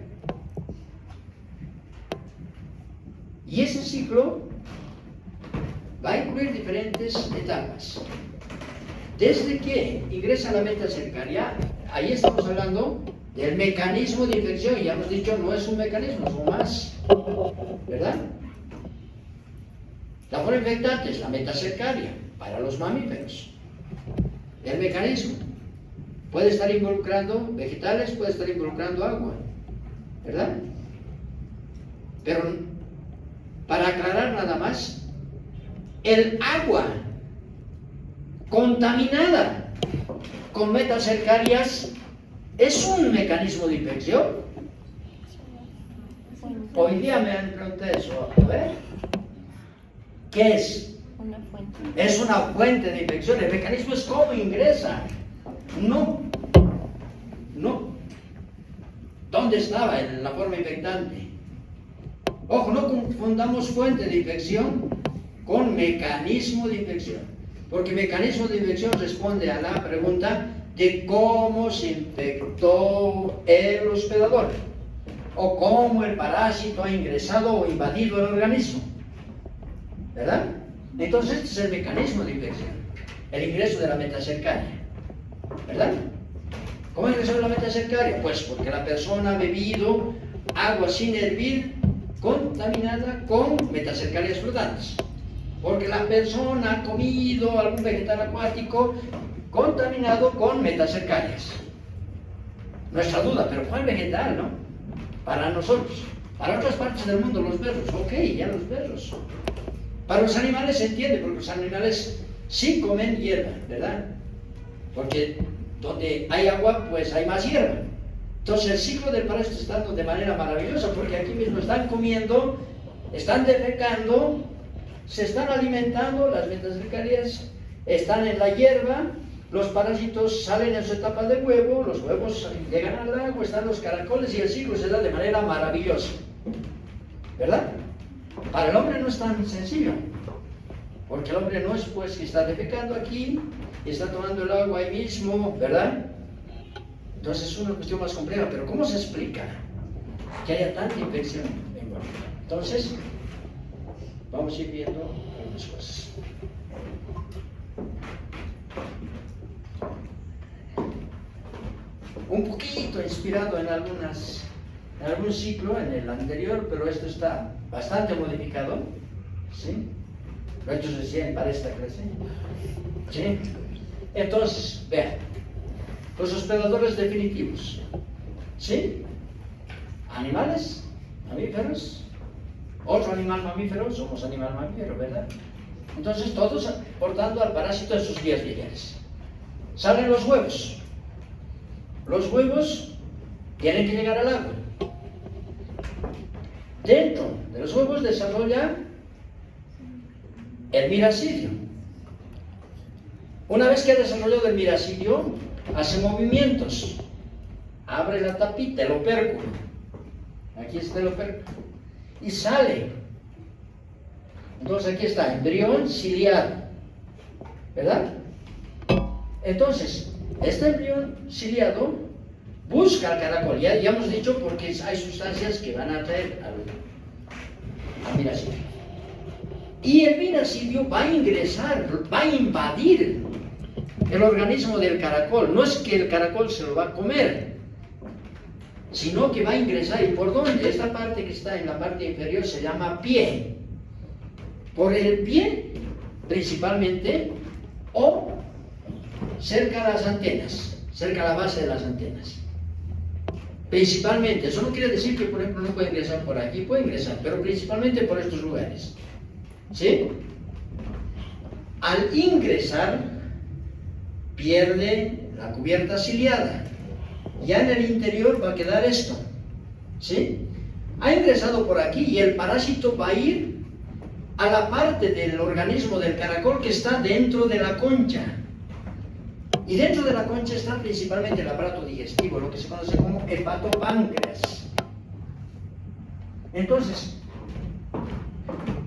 Y ese ciclo va a incluir diferentes etapas. Desde que ingresa a la metacercaria, ahí estamos hablando del mecanismo de infección, y ya hemos dicho, no es un mecanismo, son más, ¿verdad? La forma infectante es la metacercaria para los mamíferos. El mecanismo puede estar involucrando vegetales, puede estar involucrando agua, ¿verdad? Pero para aclarar nada más, el agua contaminada con metacercarias es un mecanismo de infección. Hoy día me han preguntado eso. A ver, ¿qué es? Una fuente. Es una fuente de infección. El mecanismo es cómo ingresa. No. ¿Dónde estaba en la forma infectante? Ojo, no confundamos fuente de infección con mecanismo de infección. Porque mecanismo de infección responde a la pregunta de cómo se infectó el hospedador o cómo el parásito ha ingresado o invadido el organismo, ¿verdad? Entonces este es el mecanismo de infección, el ingreso de la metacercaria, ¿verdad? ¿Cómo ingresó la metacercaria? Pues porque la persona ha bebido agua sin hervir contaminada con metacercarias flotantes, porque la persona ha comido algún vegetal acuático contaminado con metacercarias. Nuestra duda, pero ¿cuál vegetal, no? Para nosotros. Para otras partes del mundo, los perros, ok, ya los perros. Para los animales se entiende, porque los animales sí comen hierba, ¿verdad? Porque donde hay agua, pues hay más hierba. Entonces el ciclo del parásito está dando de manera maravillosa, porque aquí mismo están comiendo, están defecando, se están alimentando, las metacercarias están en la hierba, los parásitos salen en su etapa de huevo, los huevos llegan al agua, están los caracoles y el ciclo se da de manera maravillosa, ¿verdad? Para el hombre no es tan sencillo, porque el hombre no es pues que está defecando aquí y está tomando el agua ahí mismo, ¿verdad? Entonces es una cuestión más compleja, pero ¿cómo se explica que haya tanta infección en Guatemala? Entonces, vamos a ir viendo algunas cosas. Un poquito inspirado en algún ciclo en el anterior, pero esto está bastante modificado, ¿sí? Lo he hecho recién para esta clase, ¿sí? Entonces, vean, los hospedadores definitivos, ¿sí? Animales, mamíferos, otro animal mamífero, somos animal mamífero, ¿verdad? Entonces todos portando al parásito en sus vías biliares. Salen los huevos. Los huevos tienen que llegar al agua. Dentro de los huevos desarrolla el miracidio. Una vez que ha desarrollado el miracidio, hace movimientos. Abre la tapita, el opérculo. Aquí está el opérculo. Y sale. Entonces aquí está, embrión ciliado. ¿Verdad? Entonces, este embrión ciliado busca al caracol. Ya hemos dicho porque hay sustancias que van a atraer al miracidio. Y el miracidio va a ingresar, va a invadir el organismo del caracol. No es que el caracol se lo va a comer, sino que va a ingresar. ¿Y por dónde? Esta parte que está en la parte inferior se llama pie. Por el pie, principalmente, o cerca a las antenas, cerca a la base de las antenas. Principalmente, eso no quiere decir que, por ejemplo, no puede ingresar por aquí, puede ingresar, pero principalmente por estos lugares. ¿Sí? Al ingresar, pierde la cubierta ciliada. Ya en el interior va a quedar esto. ¿Sí? Ha ingresado por aquí y el parásito va a ir a la parte del organismo del caracol que está dentro de la concha. Y dentro de la concha está principalmente el aparato digestivo, lo que se conoce como hepatopáncreas. Entonces,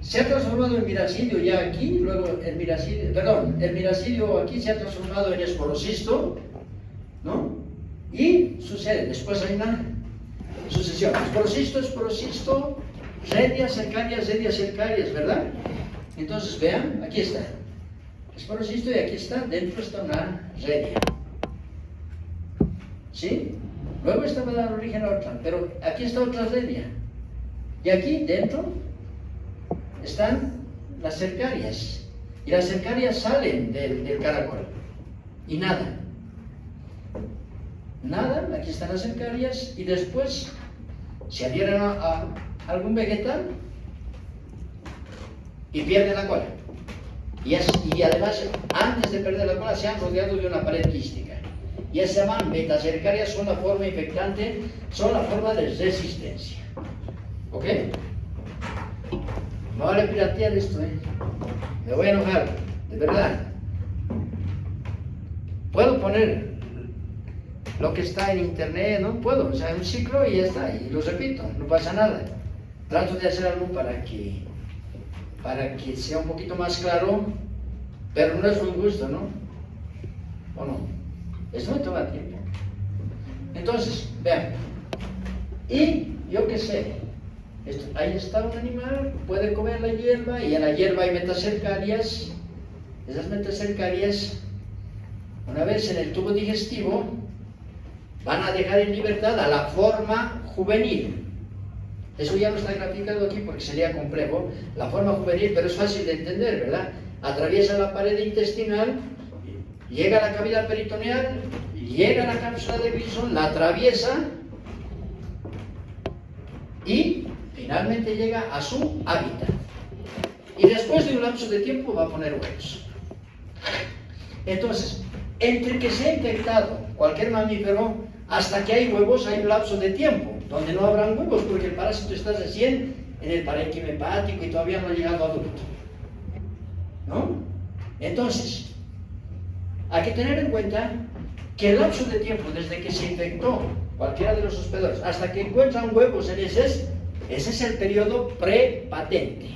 se ha transformado en miracidio ya aquí, luego el miracidio aquí se ha transformado en esporocisto, ¿no? Y sucede, después hay una sucesión. Esporocisto, redia, cercarias, ¿verdad? Entonces, vean, aquí está. Esporocisto y aquí está, dentro está una redia. ¿Sí? Luego esta va a dar origen a otra, pero aquí está otra redia. Y aquí dentro están las cercarias. Y las cercarias salen del caracol. Y nada. Nada, aquí están las cercarias y después se adhieren a algún vegetal y pierden la cola. Y además, antes de perder la cola, se han rodeado de una pared quística. Y se llaman metacercarias, son la forma infectante, son la forma de resistencia. ¿Ok? No vale piratear esto, ¿eh? Me voy a enojar, de verdad. Puedo poner lo que está en internet, no puedo, o sea, un ciclo y ya está, y lo repito, no pasa nada. Trato de hacer algo para que sea un poquito más claro, pero no es un gusto, ¿no? ¿O no? Esto me toma tiempo. Entonces, vean, y yo qué sé, ahí está un animal, puede comer la hierba, y en la hierba hay metacercarias. Esas metacercarias, una vez en el tubo digestivo, van a dejar en libertad a la forma juvenil. Eso ya no está graficado aquí porque sería complejo. La forma juvenil, pero es fácil de entender, ¿verdad? Atraviesa la pared intestinal, llega a la cavidad peritoneal, llega a la cápsula de Wilson, la atraviesa y finalmente llega a su hábitat. Y después de un lapso de tiempo va a poner huevos. Entonces, entre que se ha infectado cualquier mamífero hasta que hay huevos, hay un lapso de tiempo donde no habrán huevos porque el parásito está recién en el parénquima hepático y todavía no ha llegado adulto, ¿no? Entonces, hay que tener en cuenta que el lapso de tiempo desde que se infectó cualquiera de los hospedadores hasta que encuentran huevos en heces Ese es el periodo prepatente.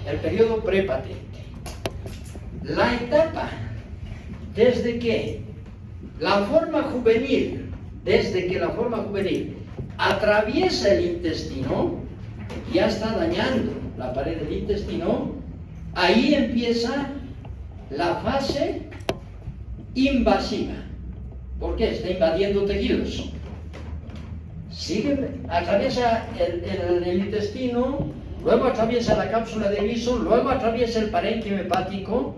El periodo prepatente. La etapa desde que la forma juvenil, atraviesa el intestino, ya está dañando la pared del intestino, ahí empieza la fase invasiva. ¿Por qué? Está invadiendo tejidos. Atraviesa el intestino, luego atraviesa la cápsula de Gleason, luego atraviesa el parénquima hepático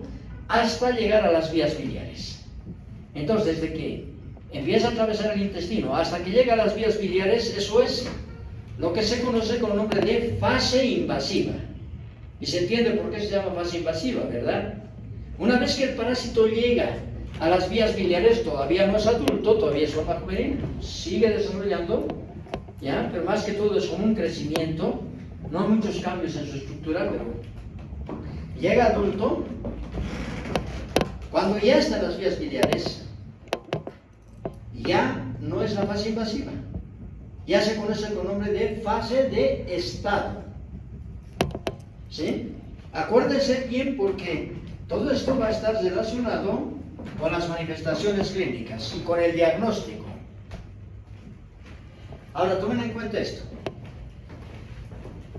hasta llegar a las vías biliares. Entonces, desde que empieza a atravesar el intestino hasta que llega a las vías biliares, eso es lo que se conoce con el nombre de fase invasiva. Y se entiende por qué se llama fase invasiva, ¿verdad? Una vez que el parásito llega a las vías biliares, todavía no es adulto, todavía es forma juvenil, sigue desarrollando, ¿ya? Pero más que todo es como un crecimiento, no hay muchos cambios en su estructura, pero llega adulto. Cuando ya está en las vías biliares, ya no es la fase invasiva, ya se conoce con el nombre de fase de estado. ¿Sí? Acuérdense bien porque todo esto va a estar relacionado con las manifestaciones clínicas y con el diagnóstico. Ahora tomen en cuenta esto.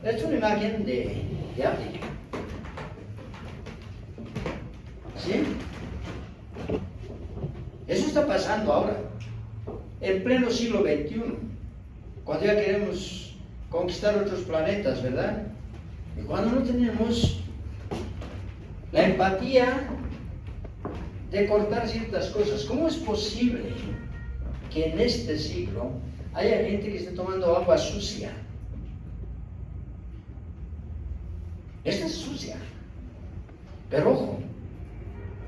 Esta es una imagen de África. ¿Sí? Eso está pasando ahora, en pleno siglo XXI, cuando ya queremos conquistar otros planetas, ¿verdad? Y cuando no tenemos la empatía de cortar ciertas cosas. ¿Cómo es posible que en este siglo haya gente que esté tomando agua sucia? Esta es sucia. Pero ojo,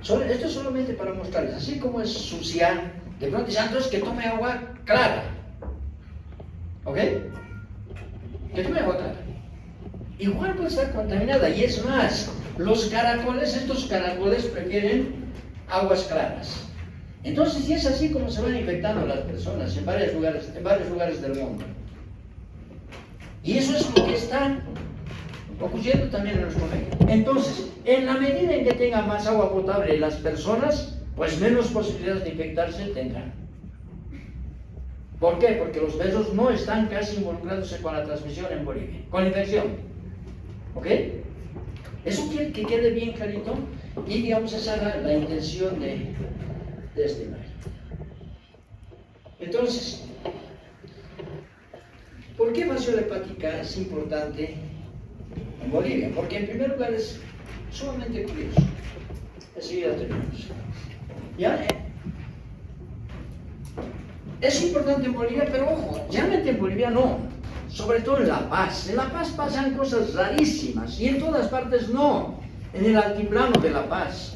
esto es solamente para mostrarles, así como es sucia, de pronto dicen, entonces que tome agua clara. ¿Ok? Que tome agua clara. Igual puede estar contaminada, y es más, estos caracoles prefieren aguas claras. Entonces, y es así como se van infectando las personas en varios lugares del mundo. Y eso es lo que está ocurriendo también en nuestro medio. Entonces, en la medida en que tengan más agua potable las personas, pues menos posibilidades de infectarse tendrán. ¿Por qué? Porque los besos no están casi involucrados con la transmisión en Bolivia, con la infección. ¿Ok? Eso quiere que quede bien clarito, y digamos esa es la intención de este imagen. Entonces, ¿por qué fasciola hepática es importante en Bolivia? Porque en primer lugar es sumamente curioso. Enseguida terminamos. ¿Ya? Es importante en Bolivia, pero ojo, realmente en Bolivia no. Sobre todo en La Paz. En La Paz pasan cosas rarísimas, y en todas partes no. En el altiplano de La Paz.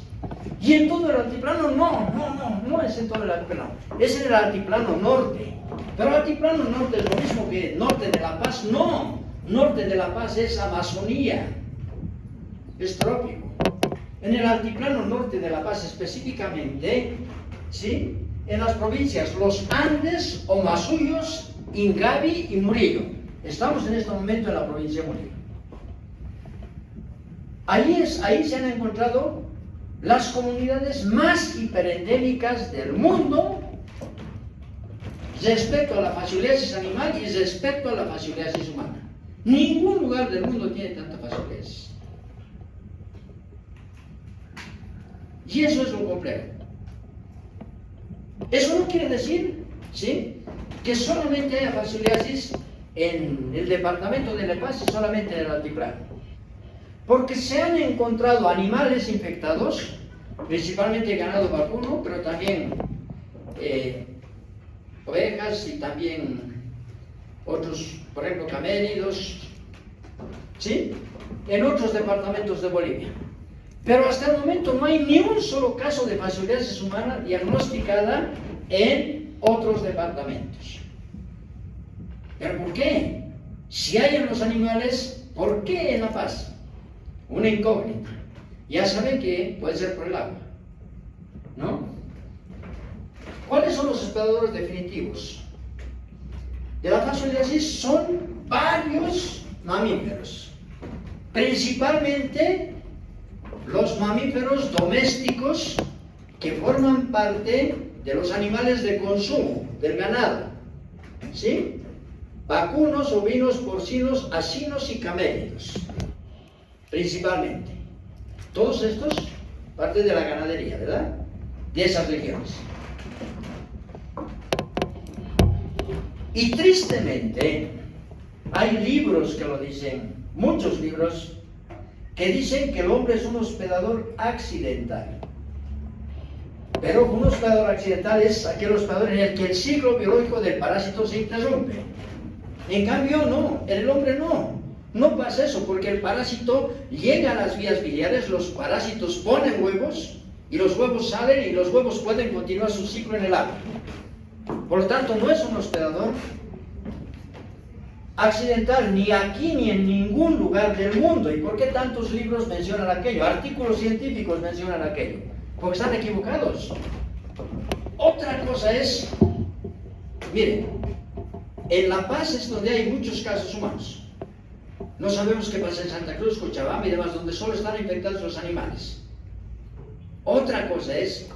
Y en todo el altiplano no es en todo el altiplano. Es en el altiplano norte. Pero el altiplano norte es lo mismo que norte de La Paz. No. Norte de La Paz es Amazonía. Es trópico. En el altiplano norte de La Paz específicamente, ¿sí? En las provincias Los Andes, Omasuyos, Ingavi y Murillo. Estamos en este momento en la provincia de Murillo. Ahí se han encontrado las comunidades más hiperendémicas del mundo respecto a la fascioliasis animal y respecto a la fascioliasis humana. Ningún lugar del mundo tiene tanta fascioliasis. Y eso es lo complejo. Eso no quiere decir, ¿sí?, que solamente haya fascioliasis en el departamento de La Paz y solamente en el altiplano. Porque se han encontrado animales infectados, principalmente ganado vacuno, pero también ovejas y también otros, por ejemplo, camélidos, ¿sí?, en otros departamentos de Bolivia. Pero hasta el momento no hay ni un solo caso de fascioliasis humana diagnosticada en otros departamentos. ¿Pero por qué? Si hay en los animales, ¿por qué en La Paz? Una incógnita. Ya saben que puede ser por el agua, ¿no? ¿Cuáles son los hospedadores definitivos? de la faz así son varios mamíferos, principalmente los mamíferos domésticos que forman parte de los animales de consumo, del ganado, ¿sí? Vacunos, ovinos, porcinos, asinos y camélidos, principalmente. Todos estos, parte de la ganadería, ¿verdad? De esas regiones. Y tristemente, hay libros que lo dicen, muchos libros, que dicen que el hombre es un hospedador accidental. Pero un hospedador accidental es aquel hospedador en el que el ciclo biológico del parásito se interrumpe. En cambio, no, en el hombre no pasa eso, porque el parásito llega a las vías biliares, los parásitos ponen huevos, y los huevos salen, y los huevos pueden continuar su ciclo en el agua. Por lo tanto, no es un hospedador accidental ni aquí ni en ningún lugar del mundo. ¿Y por qué tantos libros mencionan aquello? Artículos científicos mencionan aquello. Porque están equivocados. Otra cosa es, miren, en La Paz es donde hay muchos casos humanos. No sabemos qué pasa en Santa Cruz, Cochabamba y demás, donde solo están infectados los animales. Otra cosa es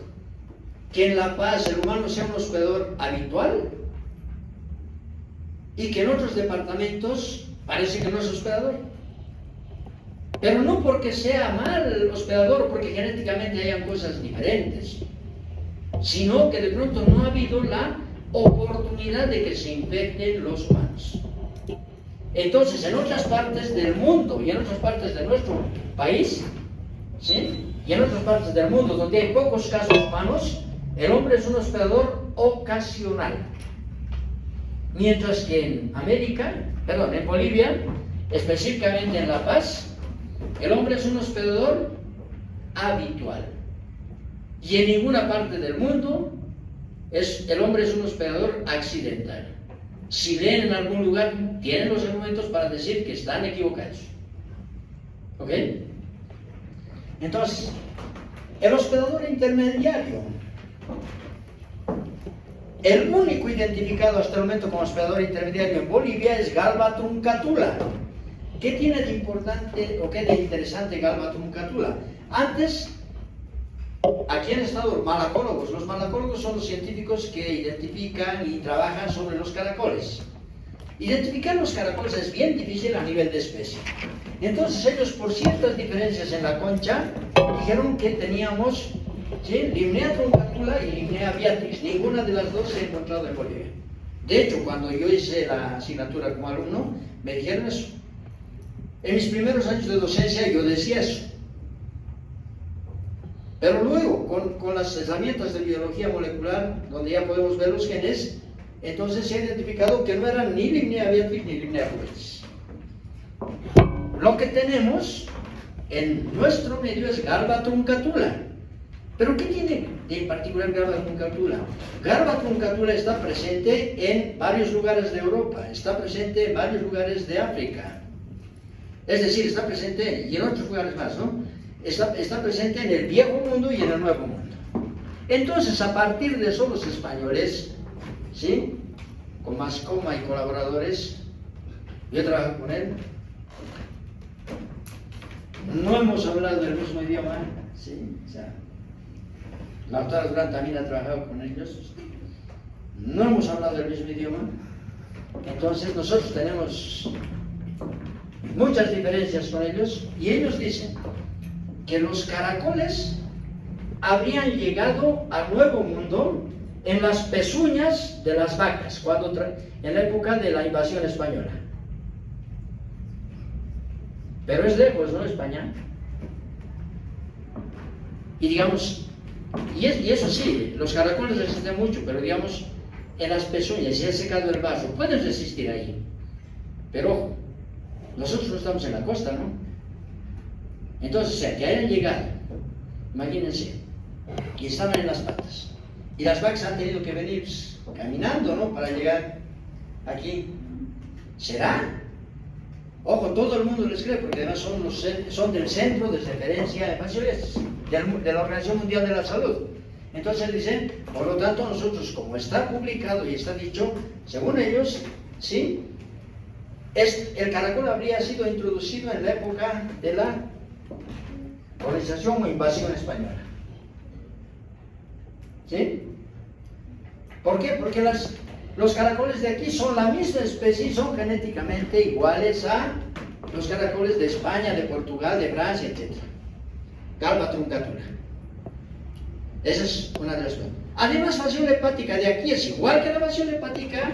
que en La Paz el humano sea un hospedador habitual y que en otros departamentos parece que no es hospedador. Pero no porque sea mal hospedador o porque genéticamente hayan cosas diferentes, sino que de pronto no ha habido la oportunidad de que se infecten los humanos. Entonces, en otras partes del mundo y en otras partes de nuestro país, ¿sí?, y en otras partes del mundo donde hay pocos casos humanos, el hombre es un hospedador ocasional. Mientras que en Bolivia, específicamente en La Paz, el hombre es un hospedador habitual. Y en ninguna parte del mundo el hombre es un hospedador accidental. Si leen en algún lugar, tienen los argumentos para decir que están equivocados. ¿Ok? Entonces, el hospedador intermediario, el único identificado hasta el momento como hospedador intermediario en Bolivia es Galba truncatula. ¿Qué tiene de importante o qué de interesante Galba truncatula? Antes, aquí han estado malacólogos. Los malacólogos son los científicos que identifican y trabajan sobre los caracoles. Identificar los caracoles es bien difícil a nivel de especie. Entonces ellos, por ciertas diferencias en la concha, dijeron que teníamos, ¿sí?, Limnea truncatula y Limnea beatrix. Ninguna de las dos se ha encontrado en Bolivia. De hecho, cuando yo hice la asignatura como alumno, me dijeron eso. En mis primeros años de docencia yo decía eso. Pero luego, con las herramientas de biología molecular, donde ya podemos ver los genes, entonces se ha identificado que no eran ni Limnea beatrix ni Limnea pubis. Lo que tenemos en nuestro medio es Galba truncatula. ¿Pero qué tiene de particular Galba truncatula? Galba truncatula está presente en varios lugares de Europa, está presente en varios lugares de África. Es decir, está presente, y en otros lugares más, ¿no? Está presente en el Viejo Mundo y en el Nuevo Mundo. Entonces, a partir de eso, los españoles, ¿sí?, con Mascoma y colaboradores, yo trabajo con él, no hemos hablado del mismo idioma, ¿sí? O sea, la doctora Durán también ha trabajado con ellos, no hemos hablado del mismo idioma. Entonces nosotros tenemos muchas diferencias con ellos, y ellos dicen que los caracoles habrían llegado al Nuevo Mundo en las pezuñas de las vacas, en la época de la invasión española. Pero es lejos, ¿no?, España. Y digamos, y eso sí, los caracoles resisten mucho, pero digamos, en las pezuñas, si ha secado el vaso, pueden resistir ahí. Pero ojo, nosotros no estamos en la costa, ¿no? Entonces, o sea, que hayan llegado, imagínense, y estaban en las patas. Y las vacas han tenido que venir caminando, ¿no?, para llegar aquí. ¿Será? Ojo, todo el mundo les cree, porque además son del centro de referencia de la Organización Mundial de la Salud. Entonces dicen, por lo tanto, nosotros, como está publicado y está dicho, según ellos, ¿sí? El caracol habría sido introducido en la época de la colonización o invasión española. ¿Sí? ¿Por qué? Porque los caracoles de aquí son la misma especie y son genéticamente iguales a los caracoles de España, de Portugal, de Francia, etc. Galba truncatura. Esa es una de las cosas. Además, fasciola hepática de aquí es igual que la fasciola hepática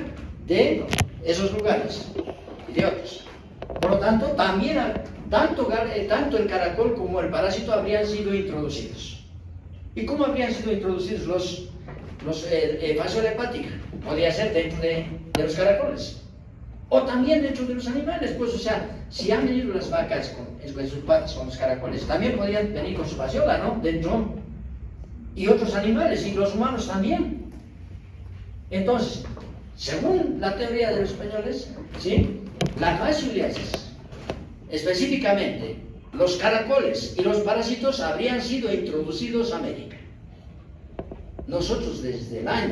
de esos lugares y de otros. Por lo tanto, también tanto el caracol como el parásito habrían sido introducidos. ¿Y cómo habrían sido introducidos fasciola hepática? Podría ser dentro de los caracoles. O también dentro de los animales, pues, o sea, si han venido las vacas con sus patas, con los caracoles, también podrían venir con su fasciola, ¿no? Dentro. Y otros animales, y los humanos también. Entonces, según la teoría de los españoles, ¿sí? La fascioliasis, específicamente los caracoles y los parásitos habrían sido introducidos a América. Nosotros desde la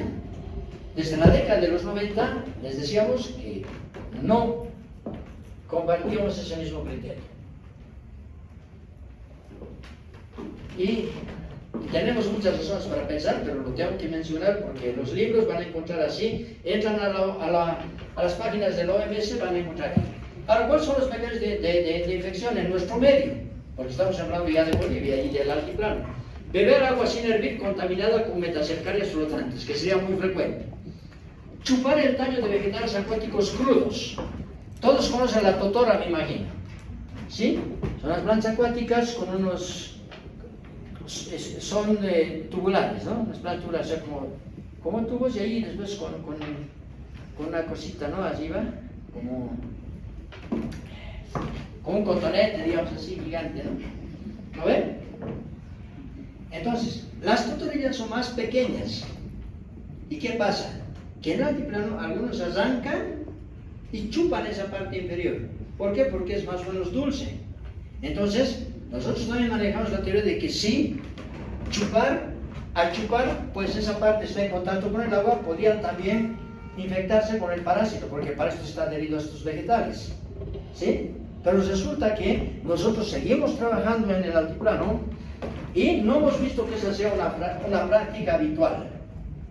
década de los 90, les decíamos que no compartíamos ese mismo criterio. Y tenemos muchas razones para pensar, pero lo tengo que mencionar porque los libros van a encontrar así, entran a las páginas del OMS, van a encontrar aquí. Ahora, ¿cuáles son los mecanismos de infección en nuestro medio? Porque estamos hablando ya de Bolivia y del altiplano. Beber agua sin hervir contaminada con metacercarias flotantes, que sería muy frecuente. Chupar el tallo de vegetales acuáticos crudos. Todos conocen la totora, me imagino. ¿Sí? Son las plantas acuáticas con unos... son tubulares, ¿no? Las plantas tubulares, o sea, como tubos y ahí después con una cosita, ¿no? Arriba, como un cotonete, digamos así, gigante, ¿no? ¿Lo ven? Entonces, las totorillas son más pequeñas. ¿Y qué pasa? Que en el altiplano algunos arrancan y chupan esa parte inferior. ¿Por qué? Porque es más o menos dulce. Entonces, nosotros también manejamos la teoría de que sí, al chupar, pues esa parte está en contacto con el agua, podrían también infectarse con el parásito, porque el parásito está adherido a estos vegetales. ¿Sí? Pero resulta que nosotros seguimos trabajando en el altiplano y no hemos visto que esa sea una práctica habitual.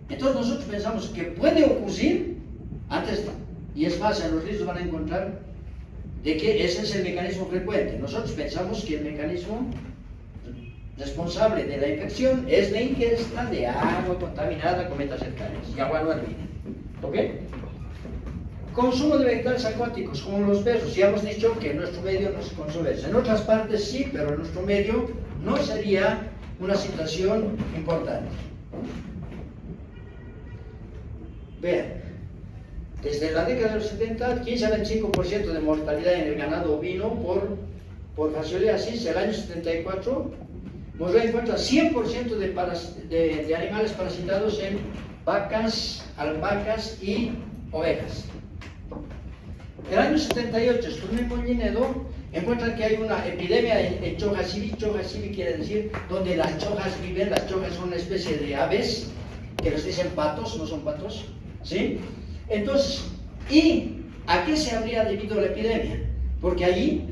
Entonces nosotros pensamos que puede ocurrir antes, y es más, en los libros van a encontrar de que ese es el mecanismo frecuente. Nosotros pensamos que el mecanismo responsable de la infección es la ingesta de agua contaminada con metacercarias y agua no hervida. ¿Ok? Consumo de vegetales acuáticos, como los besos. Ya hemos dicho que en nuestro medio no se consume eso. En otras partes sí, pero en nuestro medio no sería una situación importante. Vean, desde la década de los 70, 15 a 25% de mortalidad en el ganado ovino por fascioliasis. El año 74 nos encuentra 100% de animales parasitados en vacas, alpacas y ovejas. El año 78, Sturme Mollinedo encuentra que hay una epidemia en Chojacivi. Chojacivi quiere decir donde las chojas viven. Las chojas son una especie de aves que les dicen patos, no son patos, ¿sí? Entonces, ¿y a qué se habría debido la epidemia? Porque allí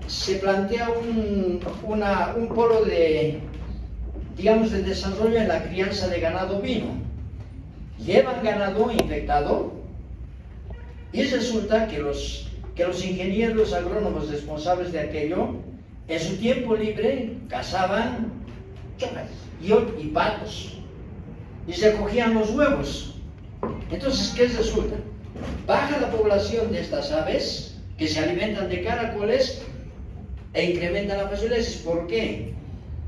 se plantea un polo de desarrollo en la crianza de ganado ovino. Llevan ganado infectado y resulta que los ingenieros agrónomos responsables de aquello, en su tiempo libre, cazaban chocas y patos y se cogían los huevos. Entonces, ¿qué resulta? Baja la población de estas aves que se alimentan de caracoles e incrementan la fascioliasis. ¿Por qué?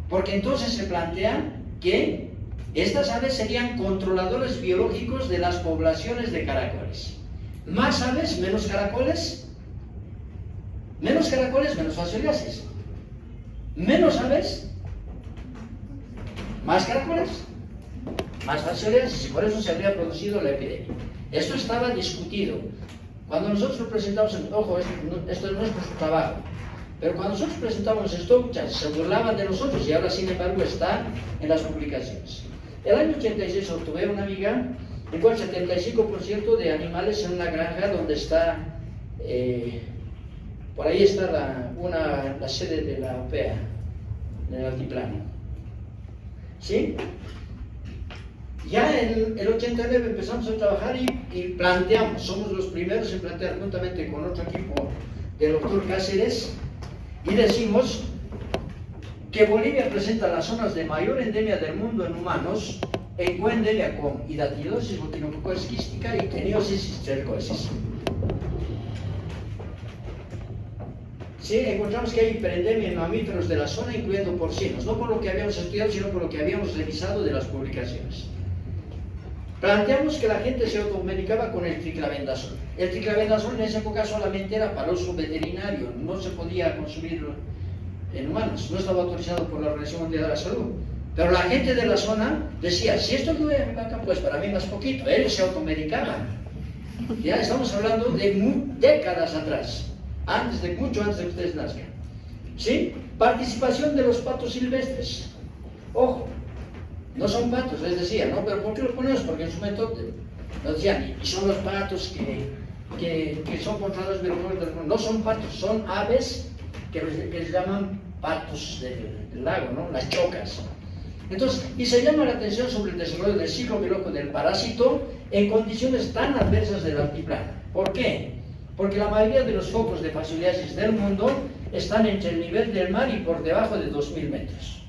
Porque entonces se plantea que estas aves serían controladores biológicos de las poblaciones de caracoles. Más aves, menos caracoles. Menos caracoles, menos fascioliasis. Menos aves, más caracoles, más fascioliasis, y por eso se habría producido la epidemia. Esto estaba discutido. Cuando nosotros presentamos, ojo, esto no es nuestro trabajo, pero cuando nosotros presentamos esto, muchas se burlaban de nosotros y ahora, sin embargo, está en las publicaciones. El año 86 tuve una amiga Tengo el 75% de animales en una granja donde está, por ahí está la sede de la OPEA, en el altiplano. ¿Sí? Ya en el 89 empezamos a trabajar y planteamos, somos los primeros en plantear juntamente con otro equipo del doctor Cáceres, y decimos que Bolivia presenta las zonas de mayor endemia del mundo en humanos en coendemia con hidatidosis botinococosis quística y teniosis histercosis. Sí, encontramos que hay hiperendemia en mamíferos de la zona, incluyendo porcinos, no por lo que habíamos estudiado, sino por lo que habíamos revisado de las publicaciones. Planteamos que la gente se automedicaba con el triclavendazol. El triclavendazol en esa época solamente era para uso veterinario, no se podía consumir en humanos, no estaba autorizado por la Organización Mundial de la Salud. Pero la gente de la zona decía, si esto no es vaca, pues para mí más poquito. Ellos se automedicaban. Ya estamos hablando de décadas atrás, mucho antes de que ustedes nazcan. ¿Sí? Participación de los patos silvestres. Ojo, no son patos, les decía, ¿no? Pero ¿por qué los ponemos? Porque en su método nos decían, y son los patos que son controlados del mundo. No son patos, son aves que les llaman patos del lago, ¿no? Las chocas. Entonces, y se llama la atención sobre el desarrollo del ciclo biológico del parásito en condiciones tan adversas del altiplano. ¿Por qué? Porque la mayoría de los focos de fascioliasis del mundo están entre el nivel del mar y por debajo de 2000 metros.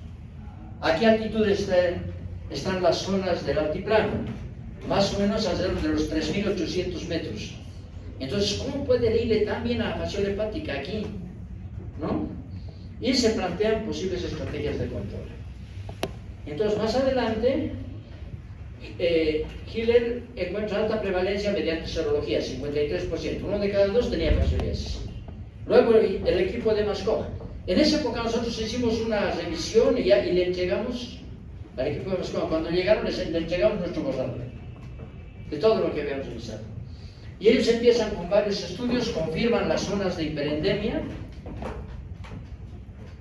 ¿A qué altitud están las zonas del altiplano? Más o menos alrededor de los 3800 metros. Entonces, ¿cómo puede irle tan bien a la fasciola hepática aquí? ¿No? Y se plantean posibles estrategias de control. Entonces, más adelante, Hiller encuentra alta prevalencia mediante serología, 53%. Uno de cada dos tenía fascioliasis. Luego, el equipo de Mascoma. En esa época nosotros hicimos una revisión y le entregamos al equipo de Mascoma. Cuando llegaron, le entregamos nuestro borrador de todo lo que habíamos revisado. Y ellos empiezan con varios estudios, confirman las zonas de hiperendemia.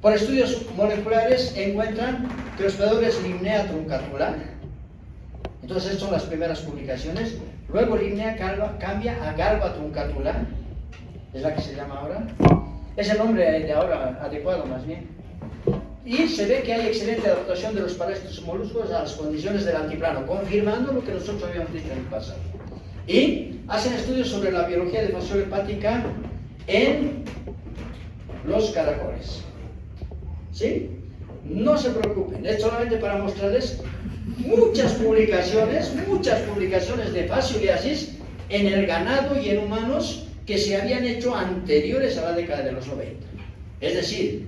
Por estudios moleculares encuentran que Hospedadores Limnea truncatula. Entonces, estas son las primeras publicaciones. Luego Limnea cambia a Galba truncatula, es la que se llama ahora. Es el nombre de ahora adecuado, más bien. Y se ve que hay excelente adaptación de los parásitos y moluscos a las condiciones del altiplano, confirmando lo que nosotros habíamos dicho en el pasado. Y hacen estudios sobre la biología de fasciola hepática en los caracoles. ¿Sí? No se preocupen, es solamente para mostrarles muchas publicaciones de fascioliasis en el ganado y en humanos que se habían hecho anteriores a la década de los 90. Es decir,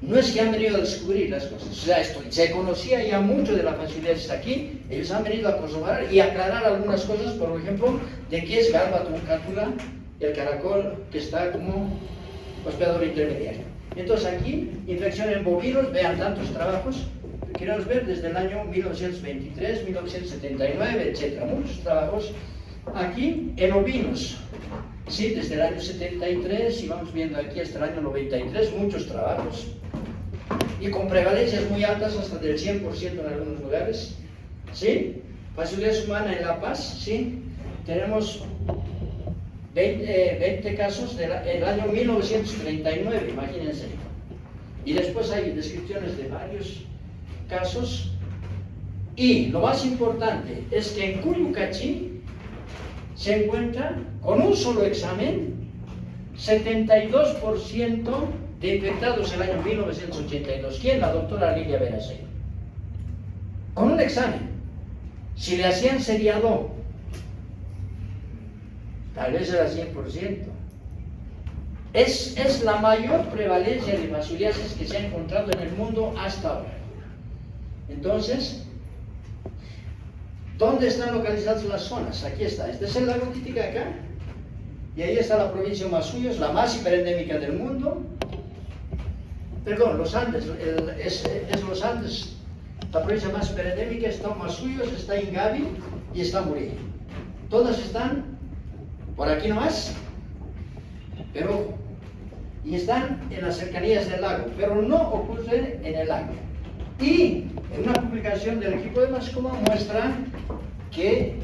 no es que han venido a descubrir las cosas, o sea, se conocía ya mucho de la fascioliasis aquí, ellos han venido a corroborar y aclarar algunas cosas, por ejemplo, de qué es Galba truncatula, el caracol que está como hospedador intermediario. Entonces aquí, infección en bovinos, vean tantos trabajos, queremos ver desde el año 1923, 1979, etc. Muchos trabajos. Aquí en ovinos, sí, desde el año 73, y vamos viendo aquí hasta el año 93, muchos trabajos. Y con prevalencias muy altas, hasta del 100% en algunos lugares. ¿Sí? Fascioliasis humana en La Paz, ¿sí? Tenemos 20 casos del año 1939, imagínense. Y después hay descripciones de varios casos. Y lo más importante es que en Cuyucachi se encuentra, con un solo examen, 72% de infectados en el año 1982. ¿Quién? La doctora Lilia Benazir. Con un examen. Si le hacían seriado, tal vez era 100%. Es la mayor prevalencia de fascioliasis que se ha encontrado en el mundo hasta ahora. Entonces, ¿dónde están localizadas las zonas? Aquí está. Este es el lago Titicaca. Y ahí está la provincia de Masuyos, la más hiperendémica del mundo. Perdón, los Andes, es los Andes. La provincia más hiperendémica está en Masuyos, está en Ingavi y está Murillo. Todas están por aquí nomás, pero y están en las cercanías del lago, pero no ocurren en el lago. Y en una publicación del equipo de Mascoma muestra que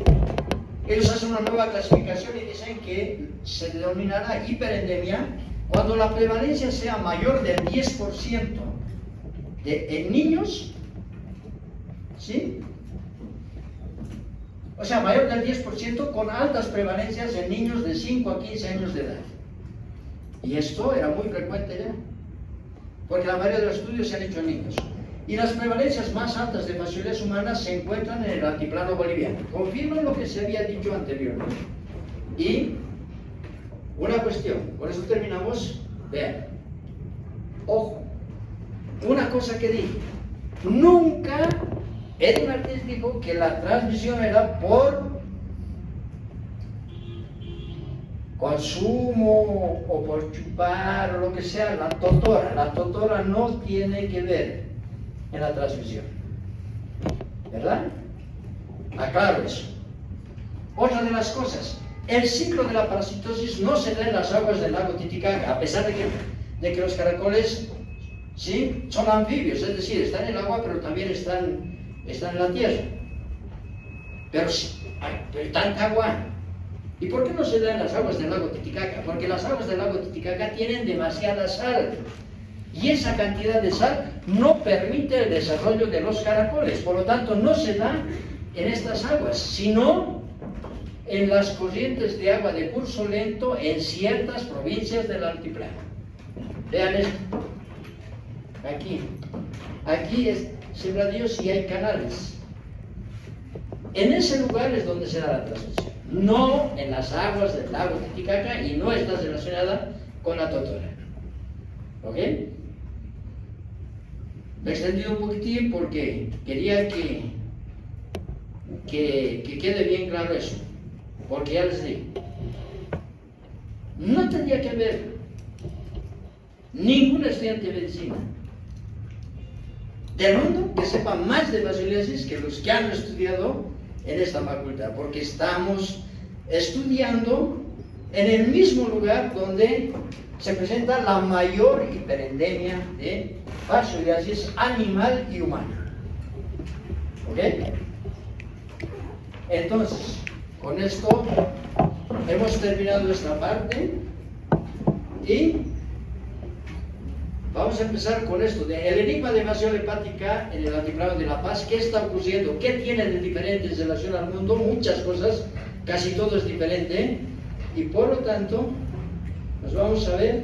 ellos hacen una nueva clasificación y dicen que se denominará hiperendemia cuando la prevalencia sea mayor del 10% en niños, ¿sí? O sea, mayor del 10% con altas prevalencias en niños de 5 a 15 años de edad. Y esto era muy frecuente ya, porque la mayoría de los estudios se han hecho en niños. Y las prevalencias más altas de fasciolías humanas se encuentran en el altiplano boliviano. Confirman lo que se había dicho anteriormente. Y una cuestión, con eso terminamos. Vean, ojo, una cosa que dije, nunca Edwin Martínez dijo que la transmisión era por consumo o por chupar o lo que sea. La totora no tiene que ver en la transmisión, ¿verdad? Aclaro eso. Otra de las cosas, el ciclo de la parasitosis no se da en las aguas del lago Titicaca, a pesar de que los caracoles, ¿sí?, son anfibios, es decir, están en el agua pero también están en la tierra. Pero hay tanta agua. ¿Y por qué no se da en las aguas del lago Titicaca? Porque las aguas del lago Titicaca tienen demasiada sal. Y esa cantidad de sal no permite el desarrollo de los caracoles. Por lo tanto, no se da en estas aguas, sino en las corrientes de agua de curso lento en ciertas provincias del altiplano. Vean esto. Aquí es sembradío si hay canales. En ese lugar es donde se da la transmisión. No en las aguas del lago Titicaca y no está relacionada con la totora. ¿Ok? Me he extendido un poquitín porque quería que quede bien claro eso. Porque ya les digo, no tendría que haber ningún estudiante de medicina del mundo que sepa más de basiliasis que los que han estudiado en esta facultad, porque estamos estudiando en el mismo lugar donde se presenta la mayor hiperendemia de fascioliasis animal y humana. ¿Ok? Entonces, con esto hemos terminado esta parte y vamos a empezar con esto, el enigma de fasciole hepática en el altiplano de La Paz. ¿Qué está ocurriendo? ¿Qué tiene de diferente en relación al mundo? Muchas cosas, casi todo es diferente, y por lo tanto nos vamos a ver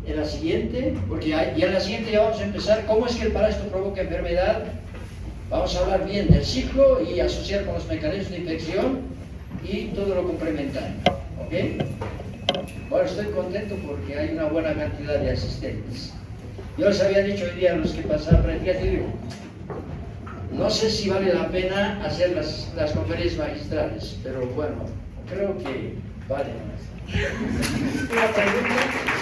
en la siguiente, porque ya en la siguiente ya vamos a empezar cómo es que el parásito provoca enfermedad. Vamos a hablar bien del ciclo y asociar con los mecanismos de infección y todo lo complementario. ¿Ok? Bueno, estoy contento porque hay una buena cantidad de asistentes. Yo les había dicho hoy día a los que pasaban por aquí, digo, no sé si vale la pena hacer las conferencias magistrales, pero bueno, creo que vale. Una pregunta.